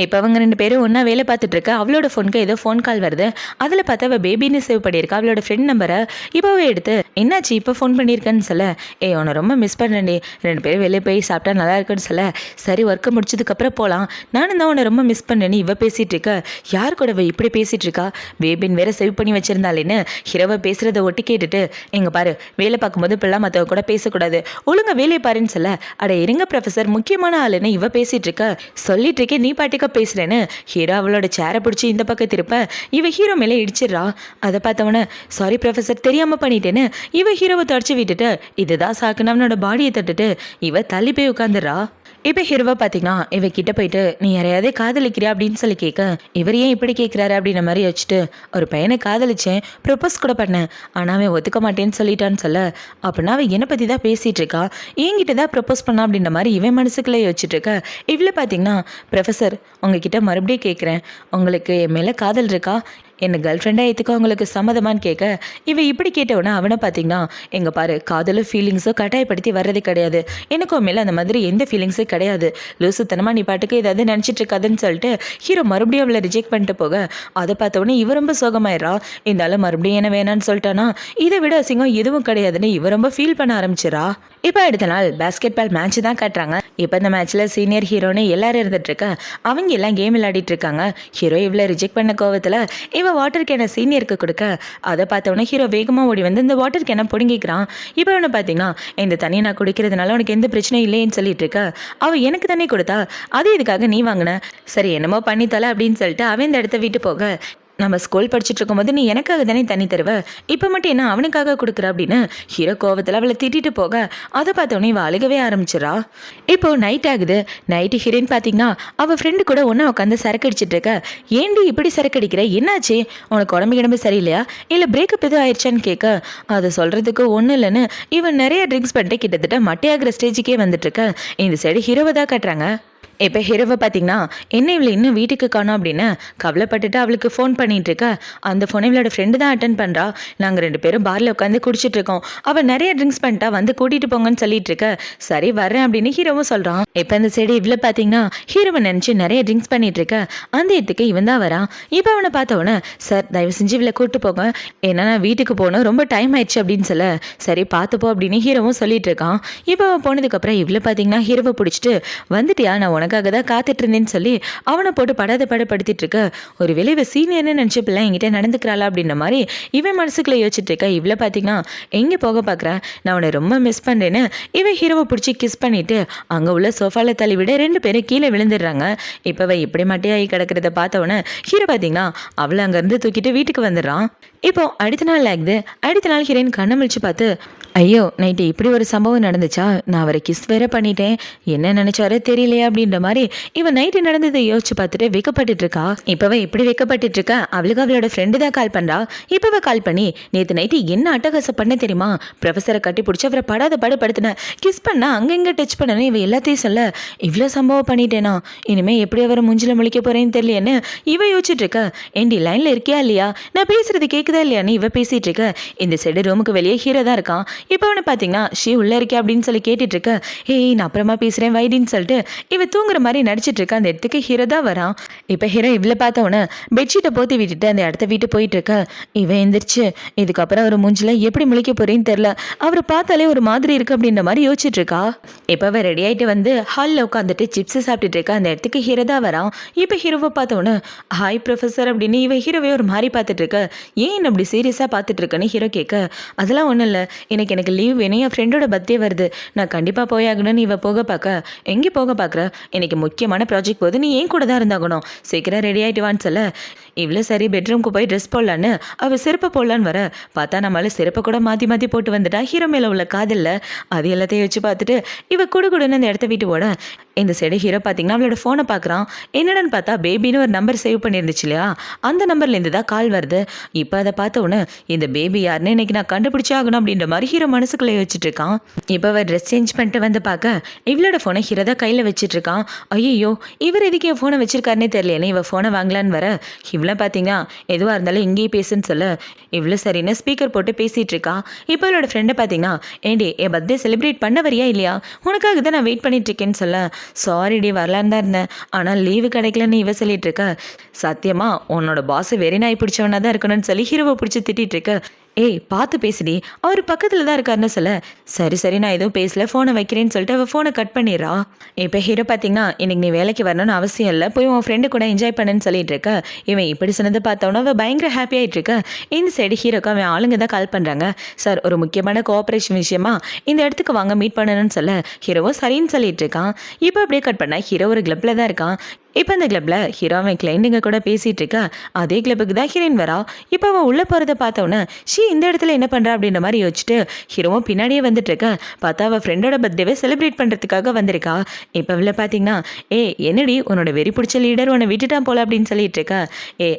இப்போ அவங்க 2 பேரும் ஒன்றா வேலை பார்த்துட்டு இருக்க அவளோட ஃபோனுக்கு ஏதோ ஃபோன் கால் வருது. அதில் பார்த்தா அவள் பேபின்னு சேவ் பண்ணியிருக்கா அவளோட ஃப்ரெண்ட் நம்பரை. இப்போவே எடுத்து என்னாச்சு இப்போ ஃபோன் பண்ணியிருக்கேன்னு சொல்ல, ஏய் உன்னை ரொம்ப மிஸ் பண்ணுறேன்டி, 2 பேரும் வெளியே போய் சாப்பிட்டா நல்லா இருக்குன்னு சொல்ல, சரி ஒர்க்கை முடிச்சதுக்கப்புறம் போகலாம், நானும் தான் உன்னை ரொம்ப மிஸ் பண்ணேன்னு இவ பேசிகிட்டு இருக்க. யார் கூட இப்படி பேசிகிட்டு இருக்கா, பேபின் வேற சேவ் பண்ணி வச்சிருந்தாலேன்னு ஹீரோவை பேசுகிறத ஒட்டி கேட்டுட்டு, எங்க பாரு வேலை பார்க்கும்போது இப்பெல்லாம் மற்றவங்க கூட பேசக்கூடாது, ஒழுங்கா வேலையை பாருன்னு சொல்ல, அட இருங்க ப்ரொஃபசர் முக்கியமான ஆளுன்னு இவ பேசிகிட்டு இருக்க. சொல்லிட்டு இருக்கேன் நீ பாட்டுக்கு பேசுறேன்னு ஹீரோ அவளோட சேரை பிடிச்சி இந்த பக்கம் திருப்ப இவ ஹீரோ மேலே இடிச்சிடறா. அதை பார்த்தவன சாரி ப்ரொஃபசர் தெரியாம பண்ணிட்டேன்னு இவ ஹீரோவை தொடச்சி விட்டுட்டு இதுதான் சாக்குன்னு அவனோட பாடியை தட்டுட்டு இவ தள்ளி போய் உட்காந்துடுறா. இப்போ ஹீரோவை பார்த்தீங்கன்னா இவ கிட்ட போயிட்டு நீ யாரையாவது காதலிக்கிறியா அப்படின்னு சொல்லி கேட்க, இவர் ஏன் இப்படி கேட்குறாரு அப்படின்ற மாதிரி வச்சுட்டு, ஒரு பையனை காதலிச்சேன், ப்ரொப்போஸ் கூட பண்ணேன், ஆனால் அவன் ஒத்துக்க மாட்டேன்னு சொல்லிட்டான்னு சொல்ல, அப்படின்னா அவன் என்னை பற்றி தான் பேசிகிட்டு இருக்கா, என்கிட்ட தான் ப்ரொப்போஸ் பண்ணா அப்படின்ற மாதிரி இவன் மனசுக்குள்ளே யோசிச்சுட்டு இருக்க. இவ்வளோ பார்த்தீங்கன்னா ப்ரொஃபஸர் உங்ககிட்ட மறுபடியும் கேட்குறேன், உங்களுக்கு என் மேலே காதல் இருக்கா, என்ன கேர்ள் ஃப்ரெண்டாக ஏற்றுக்க உங்களுக்கு சம்மதமானு கேட்க, இவன் இப்படி கேட்டவனா அவனை பார்த்தீங்கன்னா எங்க பாரு காதலும் ஃபீலிங்ஸும் கட்டாயப்படுத்தி வர்றதே கிடையாது, எனக்கும் மேலே அந்த மாதிரி எந்த ஃபீலிங்ஸும் கிடையாது, லூசுத்தனமா நீ பாட்டுக்கு ஏதாவது நினச்சிட்டு இருக்காதுன்னு சொல்லிட்டு ஹீரோ மறுபடியும் அவளை ரிஜெக்ட் பண்ணிட்டு போக, அதை பார்த்தவொடனே இவ ரொம்ப சோகமாயிரா. இருந்தாலும் மறுபடியும் என்ன வேணான்னு சொல்லிட்டானா, இதை விட அசிங்கம் எதுவும் கிடையாதுன்னு இவ ரொம்ப ஃபீல் பண்ண ஆரம்பிச்சிடா. இப்போ அடுத்த நாள் பேஸ்கெட் பால் மேட்ச் தான் காட்டுறாங்க. இப்போ இந்த மேட்ச்சில் சீனியர் ஹீரோன்னு எல்லாரும் இருந்துட்டு இருக்க, அவங்க எல்லாம் கேம் விளையாடிட்டு இருக்காங்க. ஹீரோ இவ்வளோ ரிஜெக்ட் பண்ண கோவத்தில் இவ வாட்டர் கேனை சீனியருக்கு கொடுக்க, அதை பார்த்தவொன்னே ஹீரோ வேகமாக ஓடி வந்து இந்த வாட்டர் கேனை பிடுங்கிக்கிறான். இப்போ அவனை பார்த்தீங்கன்னா இந்த தண்ணியை நான் குடிக்கிறதுனால உனக்கு எந்த பிரச்சனையும் இல்லைன்னு சொல்லிட்டு இருக்க, அவள் எனக்கு தண்ணி கொடுத்தா அது இதுக்காக நீ வாங்கின, சரி என்னமோ பண்ணித்தல அப்படின்னு சொல்லிட்டு அவன் இந்த இடத்த விட்டு போக, நம்ம ஸ்கூல் படிச்சுட்டு இருக்கும்போது நீ எனக்காக தானே தண்ணி தருவ, இப்போ மட்டும் என்ன அவனுக்காக கொடுக்குற அப்படின்னு ஹீரோ கோவத்தில் அவளை திட்டிட்டு போக, அதை பார்த்தோன்னே இவ அழுகவே ஆரம்பிச்சிடா. இப்போ நைட் ஆகுது. நைட்டு ஹீரோயின் பார்த்தீங்கன்னா அவள் ஃப்ரெண்டு கூட ஒன்றா உட்காந்து சரக்கு அடிச்சிட்டு இருக்க, ஏண்டி இப்படி சரக்கு அடிக்கிற, என்னாச்சு உனக்கு உடம்பு கிடம்பு சரியில்லையா இல்லை பிரேக்கப் எதுவும் ஆயிடுச்சான்னு கேட்க, அதை சொல்கிறதுக்கு ஒன்றும் இல்லைன்னு இவன் நிறைய ட்ரிங்க்ஸ் பண்ணிட்டு கிட்டத்தட்ட மட்டையாகிற ஸ்டேஜுக்கே வந்துட்டு இருக்க. இந்த சைடு ஹீரோவை தான் காட்டுறாங்க. இப்போ ஹீரோவை பார்த்தீங்கன்னா என்ன இவளை இன்னும் வீட்டுக்கு காணோம் அப்படின்னு கவலைப்பட்டுட்டு அவளுக்கு ஃபோன் பண்ணிட்டு இருக்க, அந்த ஃபோனை இவளோட ஃப்ரெண்டு தான் அட்டன் பண்ணுறா. நாங்கள் 2 பேரும் பாரில் உட்காந்து குடிச்சிட்டு இருக்கோம், அவள் நிறைய ட்ரிங்க்ஸ் பண்ணிட்டா வந்து கூட்டிகிட்டு போங்கன்னு சொல்லிட்டு இருக்க, சரி வர்றேன் அப்படின்னு ஹீரோவும் சொல்கிறான். இப்போ அந்த சைடு இவ்வளோ பார்த்தீங்கன்னா ஹீரோவை நினச்சி நிறைய ட்ரிங்க்ஸ் பண்ணிட்டு இருக்க, அந்த இடத்துக்கு இவன் தான் வரான். இப்போ அவனை பார்த்தவொன்னே சார் தயவு செஞ்சு இவளை கூப்பிட்டு போங்க, ஏன்னா நான் வீட்டுக்கு போகணும் ரொம்ப டைம் ஆயிடுச்சு அப்படின்னு சொல்ல, சரி பார்த்துப்போ அப்படின்னு ஹீரோவும் சொல்லிட்டு இருக்கான். இப்போ அவன் போனதுக்கப்புறம் இவ்வளோ பார்த்தீங்கன்னா ஹீரோவை பிடிச்சிட்டு வந்துட்டியா, நான் உனக்காக தான் காத்துட்டு இருந்தேன்னு சொல்லி அவனை போட்டு படுத்திட்டு இருக்க, ஒரு விளைவு சீனியர்னு நினச்ச பிள்ளை என்கிட்ட நடந்துக்கிறாளா அப்படின்ற மாதிரி இவன் மனசுக்குள்ள யோசிச்சுட்டு இருக்க. இவ்வளோ பார்த்தீங்கன்னா எங்கே போக பார்க்குறேன், நான் அவனை ரொம்ப மிஸ் பண்ணுறேன்னு இவன் ஹீரோவை பிடிச்சி கிஸ் பண்ணிட்டு அங்கே உள்ள சோஃபாவில் தள்ளிவிட 2 பேரும் கீழே விழுந்துடுறாங்க. இப்போ இப்படி மட்டையாகி கிடக்கிறத பார்த்தவொன்னே ஹீரோ பார்த்தீங்கன்னா அவளை அங்கேருந்து தூக்கிட்டு வீட்டுக்கு வந்துடுறான். இப்போ அடுத்த நாள் ஆகுது. அடுத்த நாள் ஹீரோயின் கண்ணை முழிச்சு பார்த்து, ஐயோ நைட்டு இப்படி ஒரு சம்பவம் நடந்துச்சா, நான் அவரை கிஸ் வேற பண்ணிட்டேன், என்ன நினைச்சாரோ தெரியலையா அப்படின்ற மாதிரி இவன் நைட்டு நடந்ததை யோசிச்சு பார்த்துட்டு வெக்கப்பட்டு இருக்கா. இப்பவே இப்படி வெக்கப்பட்டு இருக்க அவளுக்கு அவளோட ஃப்ரெண்டு தான் கால் பண்றா. இப்பவே கால் பண்ணி நேற்று நைட்டு என்ன அட்டகாசம் பண்ண தெரியுமா, ப்ரொஃபஸரை கட்டி பிடிச்சி அவரை படுத்தின, கிஸ் பண்ணா அங்க இங்க டச் பண்ணணும், இவ எல்லாத்தையும் சொல்ல, இவ்வளோ சம்பவம் பண்ணிட்டேனா, இனிமே எப்படி அவரை முஞ்சில முழிக்க போறேன்னு தெரியலையேன்னு இவ யோசிச்சுட்டு இருக்க. ஏண்டி லைன்ல இருக்கியா இல்லையா, நான் பேசுறது கேக்குதா இல்லையான்னு இவ பேசிட்டு இருக்க. இந்த சைடு ரூமுக்கு வெளியே ஹீரோ தான் இருக்கான். இப்போ அவனை பார்த்தீங்கன்னா ஷீ உள்ளே இருக்கே அப்படின்னு சொல்லி கேட்டுட்டு இருக்க, ஏய் நான் அப்புறமா பேசுகிறேன் வைடின்னு சொல்லிட்டு இவன் தூங்குற மாதிரி நடிச்சிட்டு இருக்க. அந்த இடத்துக்கு ஹீரோ தான் வரான். இப்போ ஹீரோ இவ்வளோ பார்த்தவொன்னே பெட்ஷீட்டை போத்தி விட்டுட்டு அந்த இடத்த விட்டு போயிட்டு இருக்க. இவன் எந்திரிச்சு இதுக்கப்புறம் அவர் மூஞ்சில் எப்படி முழிக்க போறேன்னு தெரில, அவரை பார்த்தாலே ஒரு மாதிரி இருக்கு அப்படின்ற மாதிரி யோசிச்சுட்டு இருக்கா. இப்போ அவன் ரெடி ஆகிட்டு வந்து ஹாலில் உட்காந்துட்டு சிப்ஸ் சாப்பிட்டுட்டு இருக்க. அந்த இடத்துக்கு ஹீரோ தான் வரான். இப்போ ஹீரோவை பார்த்தவொன்னே ஹாய் ப்ரொஃபஸர் அப்படின்னு இவன் ஹீரோவே ஒரு மாதிரி பார்த்துட்டு இருக்க. ஏன் அப்படி சீரியஸாக பார்த்துட்டு இருக்கேன்னு ஹீரோ கேட்க, அதெல்லாம் ஒன்றும் இல்லை, எனக்கு எனக்கு லீவ் வேணும், என் ஃப்ரெண்டோட பர்த்டே வருது, நான் கண்டிப்பாக போயாகணும்னு இவ போக பார்க்க, எங்கே போக பார்க்குற, எனக்கு முக்கியமான ப்ராஜெக்ட் போது நீ ஏன் கூட தான் இருந்தாகணும், சீக்கிரம் ரெடி ஆகிட்டு வான்னு சொல்ல இவ்வளோ சரி பெட்ரூம்க்கு போய் ட்ரெஸ் போடலான்னு அவள் செருப்பை போடலான்னு வர பார்த்தா நம்மளால செருப்பை கூட மாற்றி மாற்றி போட்டு வந்துட்டா ஹீரோ மேலே உள்ள காதலில். அது எல்லாத்தையும் வச்சு பார்த்துட்டு இவ குடுன்னு அந்த இடத்த விட்டு ஓட இந்த சைடு ஹீரோ பார்த்தீங்கன்னா அவளோட ஃபோனை பார்க்குறான். என்னடான்னு பார்த்தா பேபின்னு ஒரு நம்பர் சேவ் பண்ணியிருந்துச்சு இல்லையா, அந்த நம்பர்லேருந்து தான் கால் வருது. இப்போ அதை பார்த்த உடனே இந்த பேபி யாருன்னு இன்னைக்கு நான் கண்டுபிடிச்சே ஆகணும் அப்படின்ற மாதிரி ஹீரோ மனசுக்குள்ளே வச்சுட்டு இருக்கான். இப்போ அவள் ட்ரெஸ் சேஞ்ச் பண்ணிட்டு வந்து பார்க்க இவளோட ஃபோனை ஹீரோ தான் கையில் வச்சுட்டு இருக்கான். ஐயோ இவர் எதுக்கு என் ஃபோனை வச்சிருக்காருனே தெரியல, இவ ஃபோனை வாங்கலான்னு வர இவ்வளோ பார்த்தீங்கன்னா எதுவாக இருந்தாலும் இங்கேயே பேசுன்னு சொல்ல இவ்வளோ சரின்னு ஸ்பீக்கர் போட்டு பேசிகிட்டு இருக்கா. இப்போ அவளோட ஃப்ரெண்டை பார்த்தீங்கன்னா ஏண்டி என் பர்த்டே செலிப்ரேட் பண்ண வரியா இல்லையா, உனக்காக தான் நான் வெயிட் பண்ணிட்டு இருக்கேன்னு சொல்ல சாரி டி வரலான்னு தான் இருந்தேன், ஆனால் லீவு கிடைக்கலன்னு இவ சொல்லிட்டு இருக்க. சத்தியமா உன்னோட பாஸ் வெறி நாய் பிடிச்சவனா தான் இருக்கணும்னு சொல்லி ஹீரோவை பிடிச்சி திட்டிட்டு இருக்க. ஏய் பார்த்து பேசுடி, அவர் பக்கத்தில் தான் இருக்காருன்னு சொல்ல சரி சரி நான் எதுவும் பேசல ஃபோனை வைக்கிறேன்னு சொல்லிட்டு அவள் ஃபோனை கட் பண்ணிடுறா. இப்போ ஹீரோ பார்த்தீங்கன்னா இன்னைக்கு நீ வேலைக்கு வரணும்னு அவசியம் இல்லை, போய் உன் ஃப்ரெண்டு கூட என்ஜாய் பண்ணுன்னு சொல்லிட்டு இருக்க. இவன் இப்படி சொன்னதை பார்த்தோன்னா அவள் பயங்கர ஹாப்பி ஆகிட்டு இருக்க. இந்த சைடு ஹீரோக்கு அவன் ஆளுங்க தான் கால் பண்ணுறாங்க. சார் ஒரு முக்கியமான கோஆப்ரேஷன் விஷயமா இந்த இடத்துக்கு வாங்க மீட் பண்ணணும்னு சொல்ல ஹீரோவும் சரின்னு சொல்லிட்டு இருக்கான். இப்போ அப்படியே கட் பண்ணா ஹீரோ ஒரு கிளப்பில் தான் இருக்கான். இப்போ அந்த கிளப்பில் ஹீரோ அவன் கிளைண்ட்டுங்க கூட பேசிகிட்டு இருக்கா. அதே கிளப்புக்கு தான் ஹீரோயின் வரா. இப்போ அவன் உள்ளே போகிறத பார்த்தோன்னே இந்த இடத்துல என்ன பண்ணுறா அப்படின்ற மாதிரி யோசிச்சுட்டு ஹீரோவும் பின்னாடியே வந்துட்டு இருக்க. பார்த்தா அவள் ஃப்ரெண்டோட பர்த்டேவை செலிப்ரேட் பண்ணுறதுக்காக வந்திருக்கா. இப்போ அவளை பார்த்தீங்கன்னா என்னடி உன்னோட வெறி பிடிச்ச லீடர் உன்னை விட்டுட்டான் போல அப்படின்னு சொல்லிட்டு இருக்க.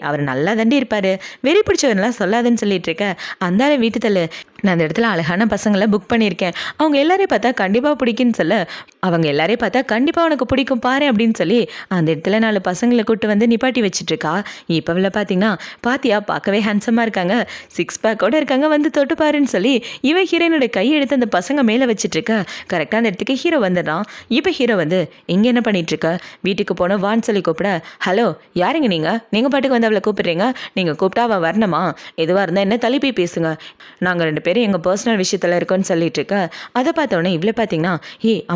அவர் நல்லா தாண்டி இருப்பார், வெறி பிடிச்சவன்லாம் சொல்லாதுன்னு சொல்லிட்டு இருக்க. அந்த வீட்டு தள்ளு, நான் அந்த இடத்துல அழகான பசங்களை புக் பண்ணியிருக்கேன், அவங்க எல்லாரையும் பார்த்தா கண்டிப்பாக பிடிக்குன்னு சொல்ல அவங்க எல்லாரையும் பார்த்தா கண்டிப்பாக உனக்கு பிடிக்கும் பாரு அப்படின்னு சொல்லி அந்த இடத்துல 4 பசங்களை கூட்டு வந்து நிப்பாட்டி வச்சுட்டு இருக்கா. இப்போ அவளை பார்த்தீங்கன்னா பாத்தியா பார்க்கவே ஹேண்ட்ஸமாக இருக்காங்க, 6 பேக்கோட இருக்காங்க, வந்து தொட்டு பாருன்னு சொல்லி இவ ஹீரோனோட கையை எடுத்து அந்த பசங்க மேலே வச்சுட்டு இருக்க. கரெக்டாக அந்த இடத்துக்கு ஹீரோ வந்துடுறான். இப்போ ஹீரோ வந்து இங்கே என்ன பண்ணிட்டு இருக்க, வீட்டுக்கு போன வான்னு சொல்லி கூப்பிட ஹலோ யாருங்க நீங்கள் பாட்டுக்கு வந்து அவளை கூப்பிடுறீங்க, நீங்கள் கூப்பிட்டா அவள் வரணுமா, எதுவாக இருந்தால் என்ன தள்ளி போய் பேசுங்க, நாங்கள் 2 பேரும் எங்கள் பர்சனல் விஷயத்தில் இருக்கோன்னு சொல்லிட்டு இருக்க. அதை பார்த்தோன்னே இவ்வளோ பார்த்தீங்கன்னா